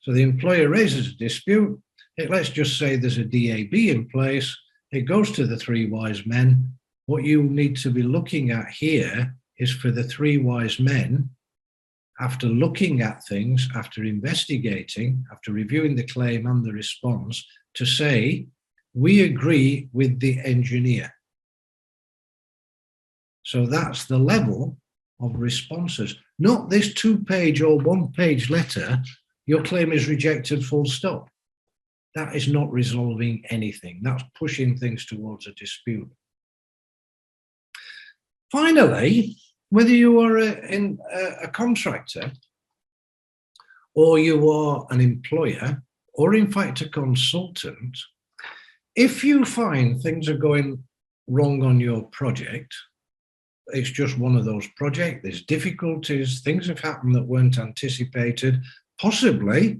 So the employer raises a dispute. Let's just say there's a DAB in place. It goes to the three wise men. What you need to be looking at here is for the three wise men, after looking at things, after investigating, after reviewing the claim and the response, to say, we agree with the engineer. So that's the level of responses, not this 2-page or 1-page letter, your claim is rejected, full stop. That is not resolving anything. That's pushing things towards a dispute. Finally, whether you are a contractor or you are an employer or in fact a consultant, if you find things are going wrong on your project, it's just one of those projects, there's difficulties, things have happened that weren't anticipated, possibly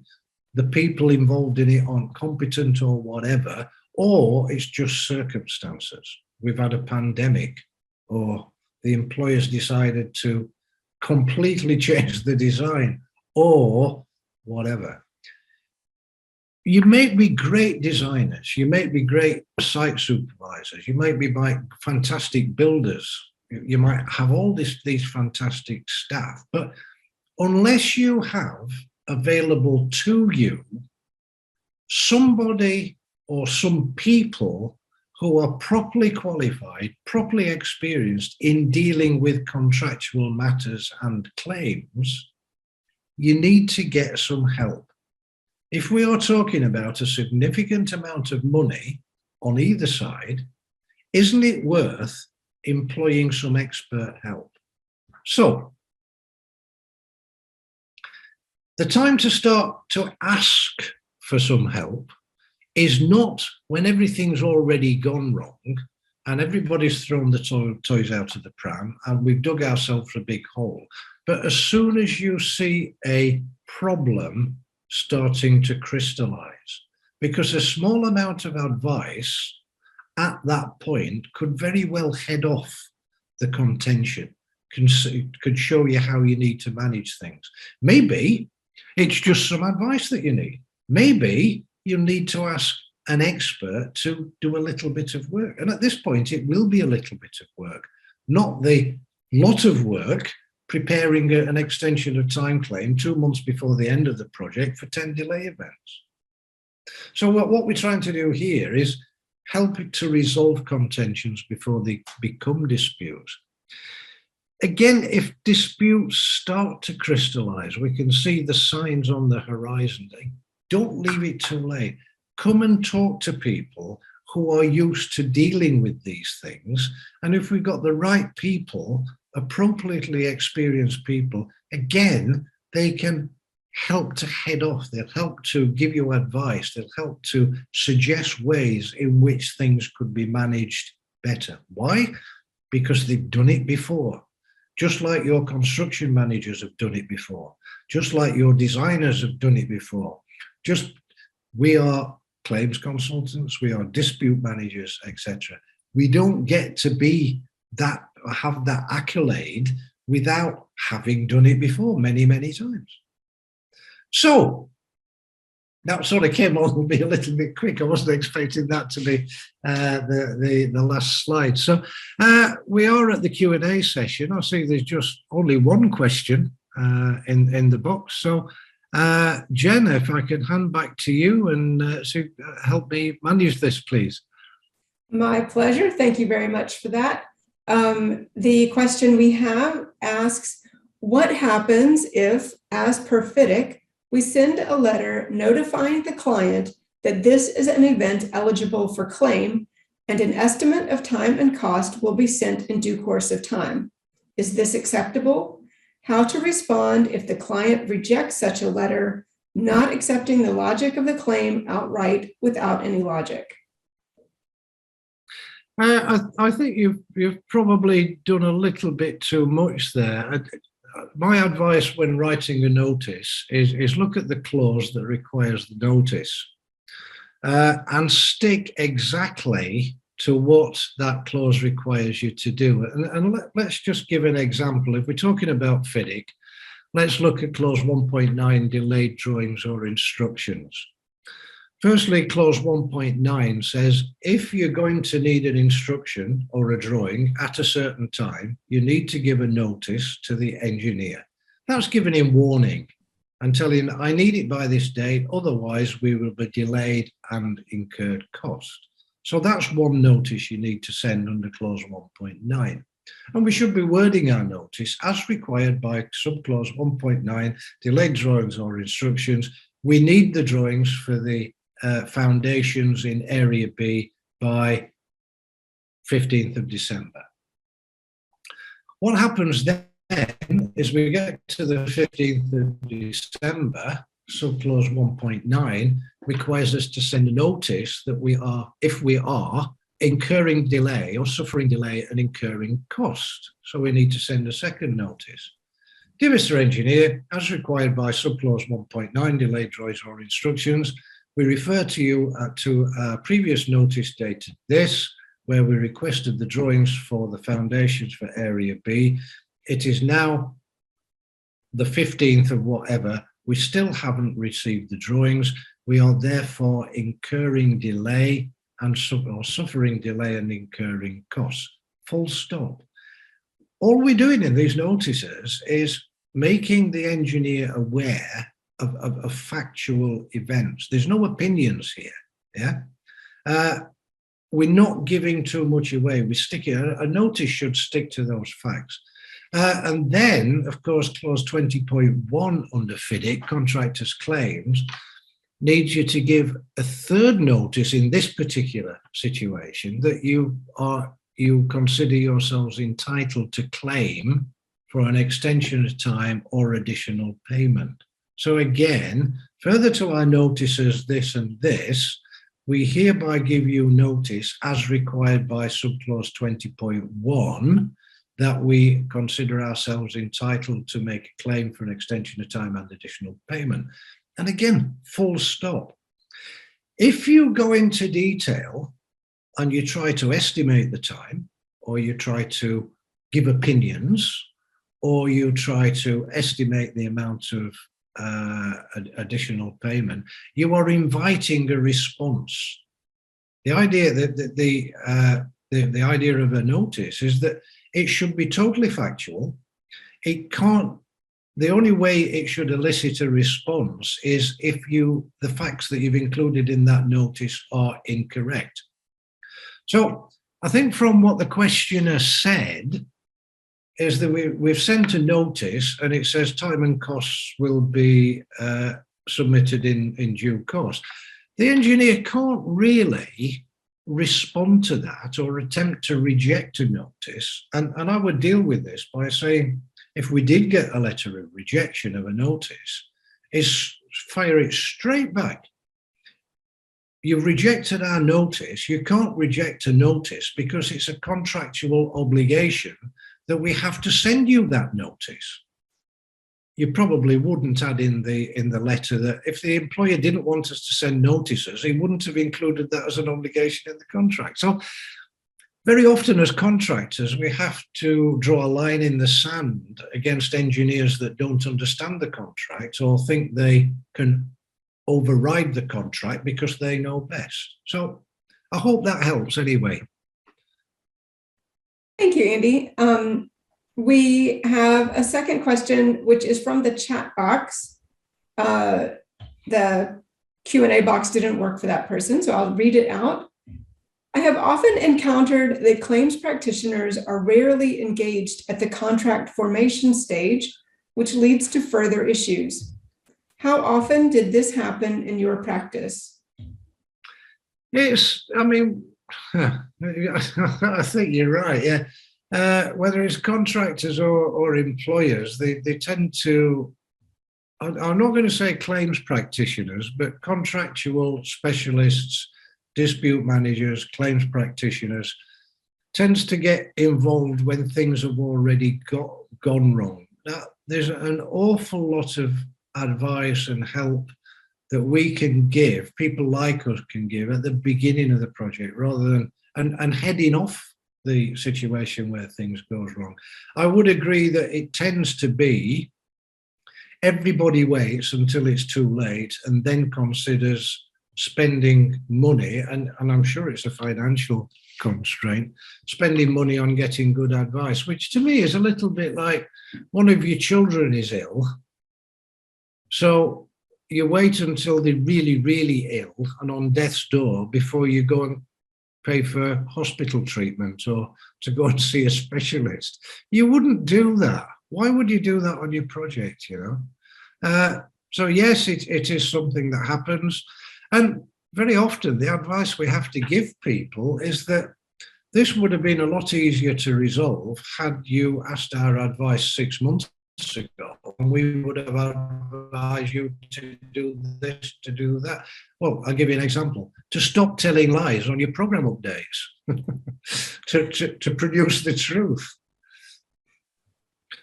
the people involved in it aren't competent or whatever, or it's just circumstances. We've had a pandemic, or the employers decided to completely change the design, or whatever. You may be great designers, you may be great site supervisors, you might be fantastic builders, you might have all these fantastic staff, but unless you have available to you somebody or some people who are properly qualified, properly experienced in dealing with contractual matters and claims, you need to get some help. If we are talking about a significant amount of money on either side, isn't it worth employing some expert help? So, the time to start to ask for some help is not when everything's already gone wrong and everybody's thrown the toys out of the pram and we've dug ourselves a big hole. But as soon as you see a problem starting to crystallize, because a small amount of advice at that point could very well head off the contention, could show you how you need to manage things. Maybe it's just some advice that you need. Maybe you need to ask an expert to do a little bit of work. And at this point, it will be a little bit of work, not the lot of work preparing an extension of time claim 2 months before the end of the project for 10 delay events. So what we're trying to do here is help it to resolve contentions before they become disputes. Again, if disputes start to crystallize, we can see the signs on the horizon. Don't leave it too late. Come and talk to people who are used to dealing with these things. And if we've got the right people, appropriately experienced people, again, they can help to head off. They'll help to give you advice. They'll help to suggest ways in which things could be managed better. Why? Because they've done it before. Just like your construction managers have done it before. Just like your designers have done it before. We are claims consultants, we are dispute managers, etc. We don't get to be that, have that accolade without having done it before many, many times. So that sort of came on me a little bit quick. I wasn't expecting that to be the last slide. So we are at the Q&A session. I see there's just only one question in the box. So Jen, if I can hand back to you and help me manage this, please. My pleasure. Thank you very much for that. The question we have asks, what happens if, as per FIDIC, we send a letter notifying the client that this is an event eligible for claim and an estimate of time and cost will be sent in due course of time? Is this acceptable? How to respond if the client rejects such a letter, not accepting the logic of the claim outright without any logic? I think you've probably done a little bit too much there. my advice when writing a notice is look at the clause that requires the notice and stick exactly to what that clause requires you to do. And let's just give an example. If we're talking about FIDIC, let's look at clause 1.9, delayed drawings or instructions. Firstly, clause 1.9 says, if you're going to need an instruction or a drawing at a certain time, you need to give a notice to the engineer. That's giving him warning and telling him, I need it by this date, otherwise we will be delayed and incurred cost. So that's one notice you need to send under clause 1.9. And we should be wording our notice as required by subclause 1.9, delayed drawings or instructions. We need the drawings for the foundations in area B by 15th of December. What happens then is we get to the 15th of December, subclause 1.9 requires us to send a notice that we are, if we are, incurring delay or suffering delay and incurring cost. So we need to send a second notice. Dear Mr. Engineer, as required by subclause 1.9, delayed drawings or instructions, we refer to you to a previous notice dated this, where we requested the drawings for the foundations for area B. It is now the 15th of whatever. We still haven't received the drawings. We are therefore incurring delay and suffering delay and incurring costs. Full stop. All we're doing in these notices is making the engineer aware of factual events. There's no opinions here. Yeah, we're not giving too much away. We stick it. A notice should stick to those facts. And then, of course, clause 20.1 under FIDIC, contractors' claims, needs you to give a third notice in this particular situation that you consider yourselves entitled to claim for an extension of time or additional payment. So again, further to our notices this and this, we hereby give you notice as required by subclause 20.1 that we consider ourselves entitled to make a claim for an extension of time and additional payment. And again, full stop. If you go into detail and you try to estimate the time, or you try to give opinions, or you try to estimate the amount of additional payment, you are inviting a response. The idea that the idea of a notice is that it should be totally factual. It can't. The only way it should elicit a response is if the facts that you've included in that notice are incorrect. So I think from what the questioner said is that we've sent a notice and it says time and costs will be submitted in due course. The engineer can't really respond to that or attempt to reject a notice. And I would deal with this by saying, if we did get a letter of rejection of a notice, is fire it straight back. You've rejected our notice. You can't reject a notice because it's a contractual obligation that we have to send you that notice. You probably wouldn't add in the letter that if the employer didn't want us to send notices, he wouldn't have included that as an obligation in the contract. So very often as contractors, we have to draw a line in the sand against engineers that don't understand the contract or think they can override the contract because they know best. So I hope that helps anyway. Thank you, Andy. We have a second question, which is from the chat box. The Q&A box didn't work for that person, so I'll read it out. I have often encountered that claims practitioners are rarely engaged at the contract formation stage, which leads to further issues. How often did this happen in your practice? Yes, I mean, I think you're right, yeah. Whether it's contractors or employers, they tend to, I'm not going to say claims practitioners, but contractual specialists, dispute managers, claims practitioners, tends to get involved when things have already gone wrong. Now, there's an awful lot of advice and help that we can give, people like us can give at the beginning of the project, rather than and heading off the situation where things goes wrong. I would agree that it tends to be everybody waits until it's too late and then considers spending money, and I'm sure it's a financial constraint, spending money on getting good advice, which to me is a little bit like one of your children is ill. So you wait until they're really, really ill and on death's door before you go and pay for hospital treatment or to go and see a specialist. You wouldn't do that. Why would you do that on your project, you know? So yes, it is something that happens. And very often the advice we have to give people is that this would have been a lot easier to resolve had you asked our advice 6 months ago, and we would have advised you to do this, to do that. Well, I'll give you an example. To stop telling lies on your program updates, to produce the truth.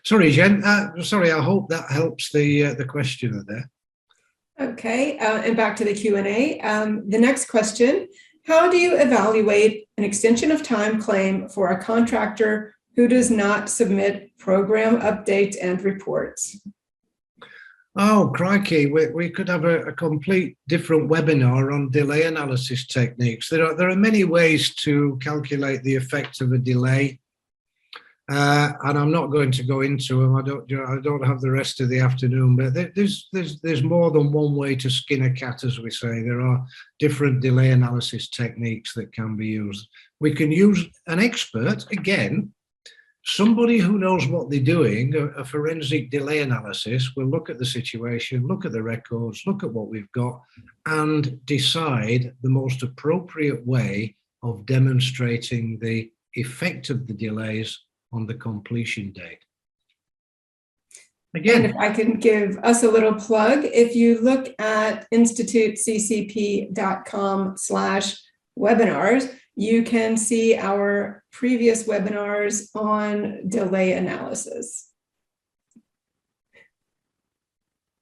Sorry, Jen. Sorry, I hope that helps the questioner there. Okay, and back to the Q&A. The next question, how do you evaluate an extension of time claim for a contractor who does not submit program updates and reports? Oh, crikey, we could have a complete different webinar on delay analysis techniques. There are many ways to calculate the effect of a delay. And I'm not going to go into them. I don't have the rest of the afternoon, but there's more than one way to skin a cat, as we say. There are different delay analysis techniques that can be used. We can use an expert, again, somebody who knows what they're doing. A forensic delay analysis will look at the situation, look at the records, look at what we've got, and decide the most appropriate way of demonstrating the effect of the delays on the completion date. Again, and if I can give us a little plug, if you look at instituteccp.com/webinars, you can see our previous webinars on delay analysis.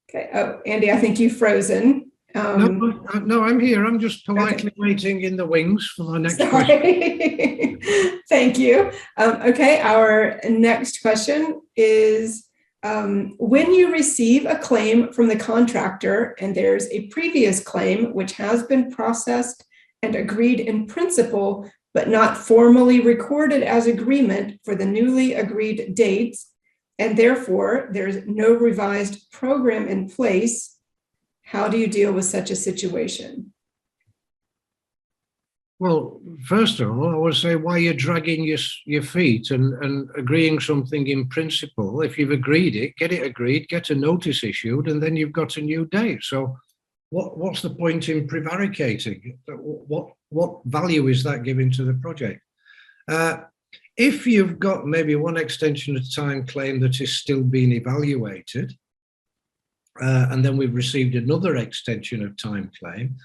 Okay. Oh, Andy, I think you've frozen. No, I'm here. I'm just politely waiting in the wings for my next question. Thank you. Okay, our next question is, when you receive a claim from the contractor and there's a previous claim which has been processed and agreed in principle, but not formally recorded as agreement for the newly agreed dates, and therefore there's no revised program in place, how do you deal with such a situation? Well, first of all, I would say, why you're dragging your feet and agreeing something in principle. If you've agreed it, get a notice issued, and then you've got a new date. So what's the point in prevaricating? What value is that giving to the project? If you've got maybe one extension of time claim that is still being evaluated, and then we've received another extension of time claim,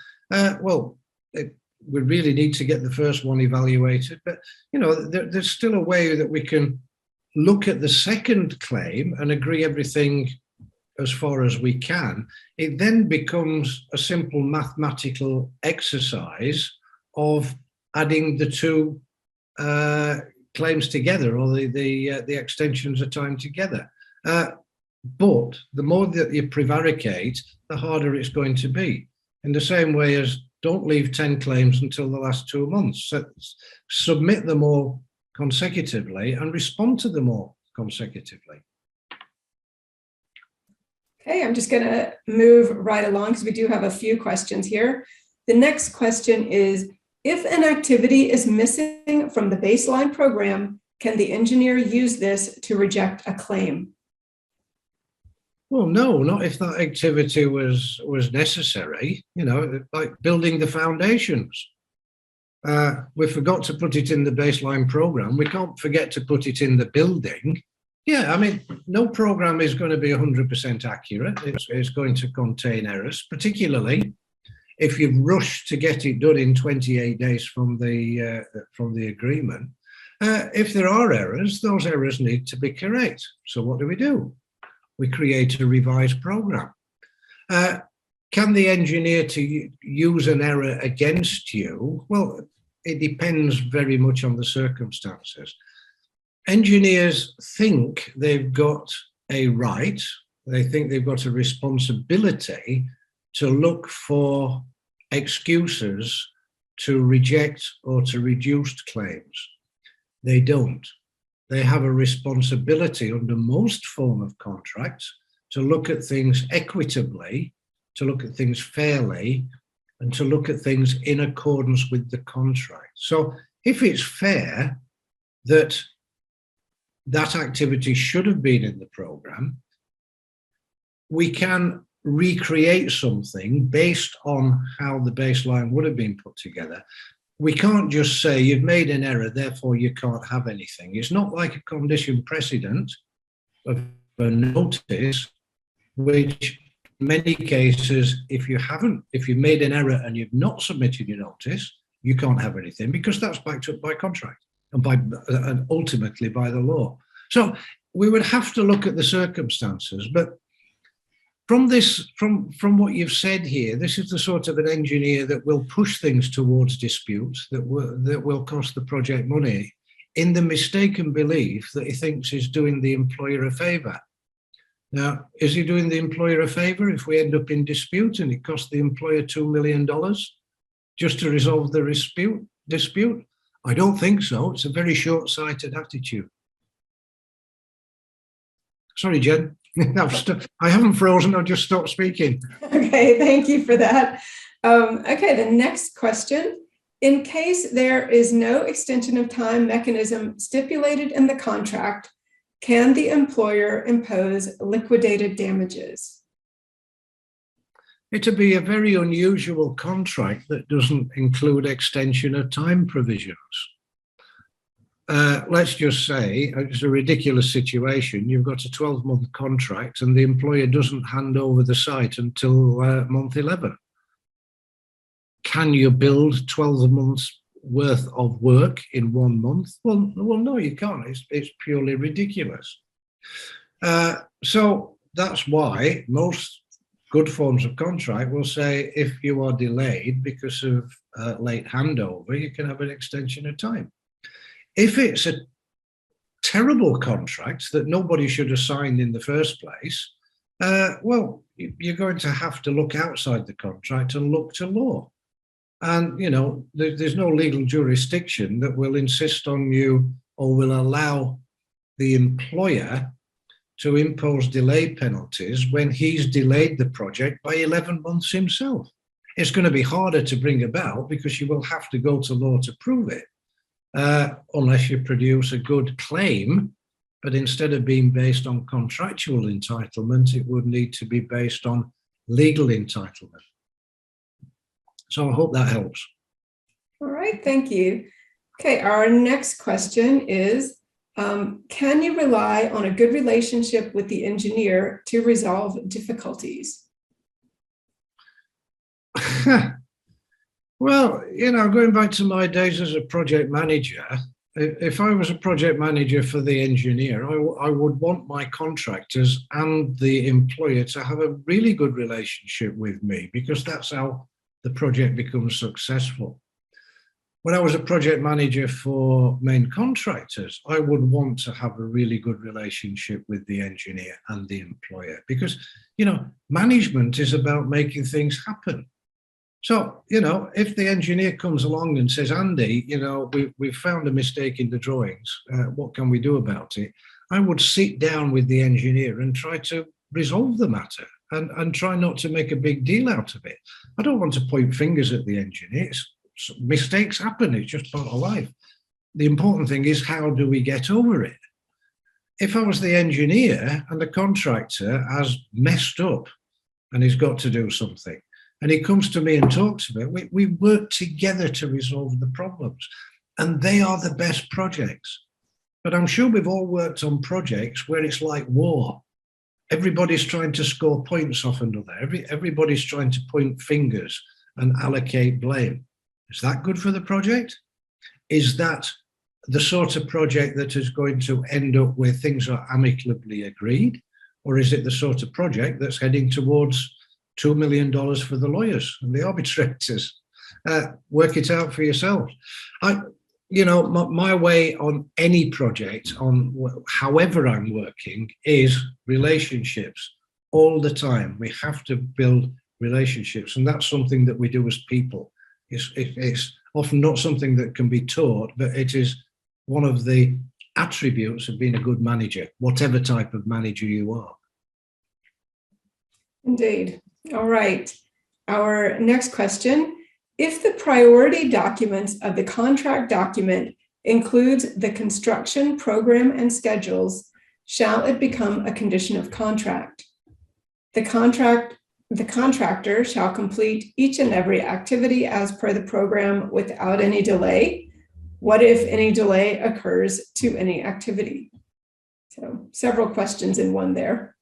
we really need to get the first one evaluated. But, you know, there's still a way that we can look at the second claim and agree everything as far as we can. It then becomes a simple mathematical exercise of adding the two claims together, or the extensions of time together. But the more that you prevaricate, the harder it's going to be. In the same way as don't leave 10 claims until the last 2 months. So submit them all consecutively and respond to them all consecutively. Okay, I'm just going to move right along because we do have a few questions here. The next question is, if an activity is missing from the baseline program, can the engineer use this to reject a claim? Well, no, not if that activity was necessary, you know, like building the foundations. We forgot to put it in the baseline program. We can't forget to put it in the building. Yeah, I mean, no program is going to be 100% accurate. It's going to contain errors, particularly if you've rushed to get it done in 28 days from the agreement. If there are errors, those errors need to be correct. So what do? we create a revised program. Can the engineer to use an error against you? Well, it depends very much on the circumstances. Engineers think they've got a right, they think they've got a responsibility to look for excuses to reject or to reduce claims. They don't. They have a responsibility under most form of contracts to look at things equitably, to look at things fairly, and to look at things in accordance with the contract. So if it's fair that that activity should have been in the program, we can recreate something based on how the baseline would have been put together. We can't just say you've made an error, therefore you can't have anything. It's not like a condition precedent of a notice, which in many cases, if you made an error and you've not submitted your notice, you can't have anything because that's backed up by contract and ultimately by the law. So we would have to look at the circumstances, but from what you've said here, this is the sort of an engineer that will push things towards disputes that will cost the project money in the mistaken belief that he thinks he's doing the employer a favour. Now, is he doing the employer a favour if we end up in dispute and it costs the employer $2 million just to resolve the dispute? I don't think so. It's a very short-sighted attitude. Sorry, Jen. I haven't frozen, I've just stopped speaking. Okay, thank you for that. Okay, the next question. In case there is no extension of time mechanism stipulated in the contract, can the employer impose liquidated damages? It would be a very unusual contract that doesn't include extension of time provisions. Let's just say it's a ridiculous situation. You've got a 12-month contract and the employer doesn't hand over the site until month 11. Can you build 12 months worth of work in 1 month? Well, no, you can't. It's purely ridiculous. So that's why most good forms of contract will say if you are delayed because of late handover, you can have an extension of time. If it's a terrible contract that nobody should have signed in the first place, well, you're going to have to look outside the contract and look to law. And, you know, there's no legal jurisdiction that will insist on you or will allow the employer to impose delay penalties when he's delayed the project by 11 months himself. It's going to be harder to bring about because you will have to go to law to prove it. Unless you produce a good claim, but instead of being based on contractual entitlement, it would need to be based on legal entitlement. So I hope that helps. All right, thank you. Okay, our next question is, can you rely on a good relationship with the engineer to resolve difficulties? Well, you know, going back to my days as a project manager, if I was a project manager for the engineer, I would want my contractors and the employer to have a really good relationship with me because that's how the project becomes successful. When I was a project manager for main contractors, I would want to have a really good relationship with the engineer and the employer because, you know, management is about making things happen. So, you know, if the engineer comes along and says, Andy, you know, we've found a mistake in the drawings, what can we do about it? I would sit down with the engineer and try to resolve the matter and try not to make a big deal out of it. I don't want to point fingers at the engineer. Mistakes happen, it's just part of life. The important thing is, how do we get over it? If I was the engineer and the contractor has messed up and he's got to do something, and he comes to me and talks to me, we work together to resolve the problems. And they are the best projects. But I'm sure we've all worked on projects where it's like war. Everybody's trying to score points off another. Everybody's trying to point fingers and allocate blame. Is that good for the project? Is that the sort of project that is going to end up where things are amicably agreed? Or is it the sort of project that's heading towards $2 million for the lawyers and the arbitrators? Work it out for yourself. My way on any project, on however I'm working, is relationships all the time. We have to build relationships, and that's something that we do as people. It's often not something that can be taught, but it is one of the attributes of being a good manager, whatever type of manager you are. Indeed. All right. Our next question. If the priority documents of the contract document includes the construction program and schedules, shall it become a condition of contract? The contractor shall complete each and every activity as per the program without any delay. What if any delay occurs to any activity? So several questions in one there.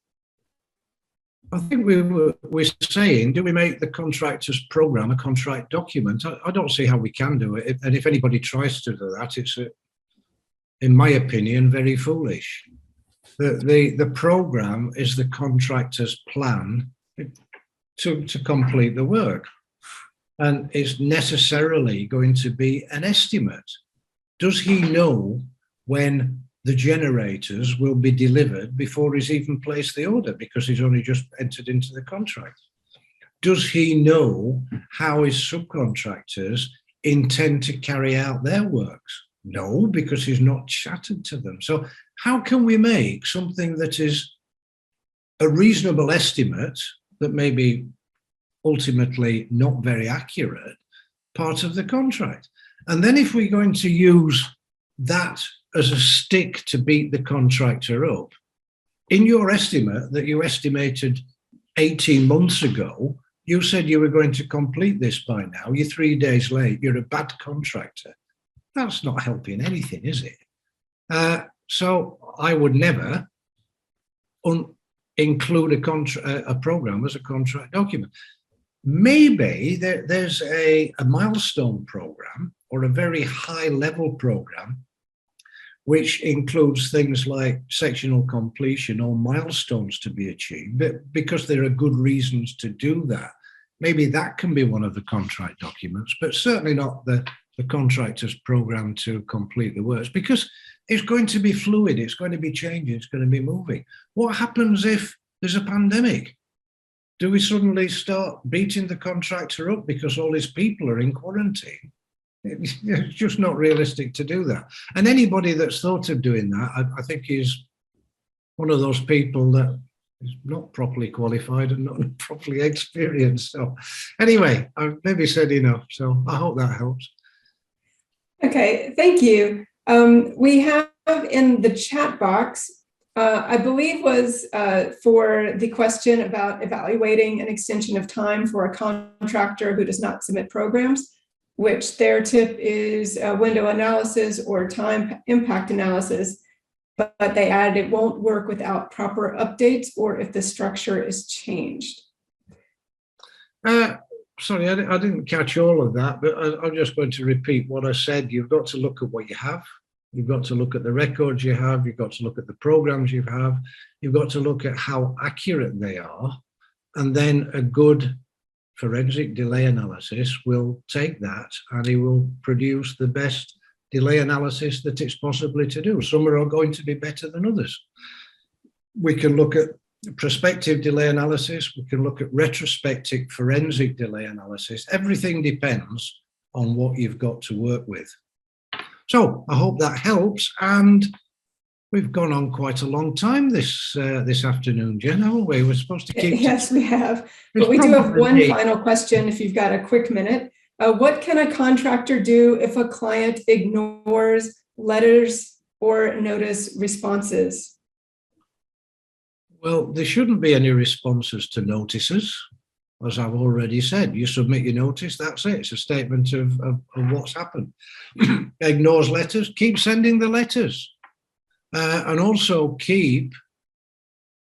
I think we're saying, do we make the contractor's program a contract document? I don't see how we can do it. And if anybody tries to do that, it's, in my opinion, very foolish. The program is the contractor's plan to complete the work. And it's necessarily going to be an estimate. Does he know when the generators will be delivered before he's even placed the order, because he's only just entered into the contract? Does he know how his subcontractors intend to carry out their works? No, because he's not chatted to them. So how can we make something that is a reasonable estimate, that may be ultimately not very accurate, part of the contract? And then if we're going to use that as a stick to beat the contractor up, in your estimate that you estimated 18 months ago, you said you were going to complete this by now. You're 3 days late. You're a bad contractor. That's not helping anything, is it? So I would never include a program as a contract document. Maybe there's a milestone program or a very high level program which includes things like sectional completion or milestones to be achieved, but because there are good reasons to do that. Maybe that can be one of the contract documents, but certainly not the contractor's program to complete the works, because it's going to be fluid, it's going to be changing, it's going to be moving. What happens if there's a pandemic? Do we suddenly start beating the contractor up because all his people are in quarantine? It's just not realistic to do that. And anybody that's thought of doing that, I think is one of those people that is not properly qualified and not properly experienced. So anyway, I've maybe said enough. So I hope that helps. Okay, thank you. We have in the chat box, I believe was for the question about evaluating an extension of time for a contractor who does not submit programs, which their tip is window analysis or time impact analysis, but they added it won't work without proper updates or if the structure is changed. Sorry, I didn't catch all of that, but I'm just going to repeat what I said. You've got to look at what you have. You've got to look at the records you have. You've got to look at the programs you have. You've got to look at how accurate they are. And then a good forensic delay analysis will take that and it will produce the best delay analysis that it's possibly to do. Some are going to be better than others. We can look at prospective delay analysis. We can look at retrospective forensic delay analysis. Everything depends on what you've got to work with. So I hope that helps. And we've gone on quite a long time this afternoon, Jen, haven't we? We're supposed to keep... Yes, we have. But we do have one final question, if you've got a quick minute. What can a contractor do if a client ignores letters or notice responses? Well, there shouldn't be any responses to notices. As I've already said, you submit your notice, that's it. It's a statement of what's happened. Ignores letters, keep sending the letters. And also keep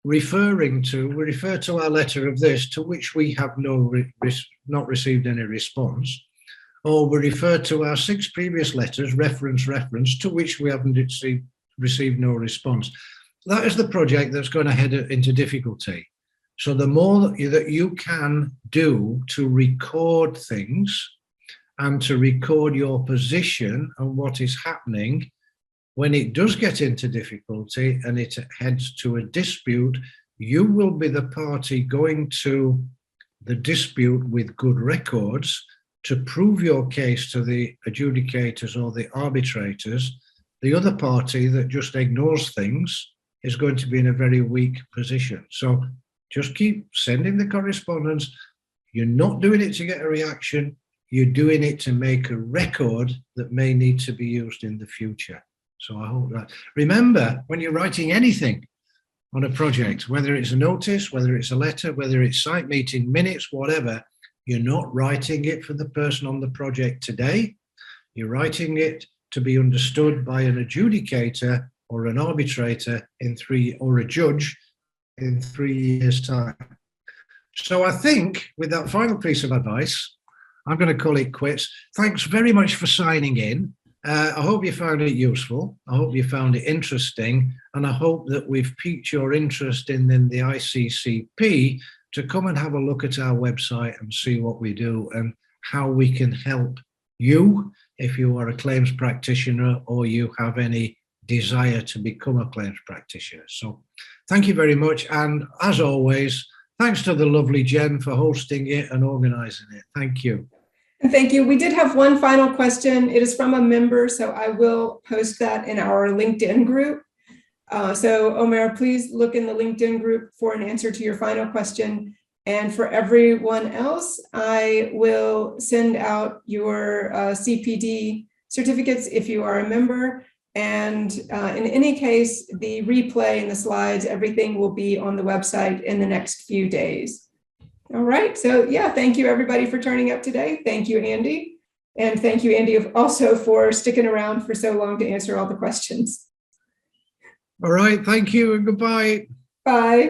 referring to, we refer to our letter of this, to which we have not received any response, or we refer to our 6 previous letters, reference, to which we haven't received no response. that is the project that's going to head into difficulty. So the more that you can do to record things and to record your position and what is happening, when it does get into difficulty and it heads to a dispute, you will be the party going to the dispute with good records to prove your case to the adjudicators or the arbitrators. The other party that just ignores things is going to be in a very weak position. So just keep sending the correspondence. You're not doing it to get a reaction. You're doing it to make a record that may need to be used in the future. So I hope that. Remember, when you're writing anything on a project, whether it's a notice, whether it's a letter, whether it's site meeting minutes, whatever, you're not writing it for the person on the project today. You're writing it to be understood by an adjudicator or an arbitrator or a judge in 3 years' time. So I think with that final piece of advice, I'm going to call it quits. Thanks very much for signing in. I hope you found it useful. I hope you found it interesting. And I hope that we've piqued your interest in the ICCP to come and have a look at our website and see what we do and how we can help you if you are a claims practitioner or you have any desire to become a claims practitioner. So thank you very much. And as always, thanks to the lovely Jen for hosting it and organising it. Thank you. And thank you. We did have one final question. It is from a member, so I will post that in our LinkedIn group. So Omer, please look in the LinkedIn group for an answer to your final question. And for everyone else, I will send out your CPD certificates if you are a member. And in any case, the replay and the slides, everything will be on the website in the next few days. All right. So yeah, thank you everybody for turning up today. Thank you, Andy. And thank you, Andy, also for sticking around for so long to answer all the questions. All right. Thank you and goodbye. Bye.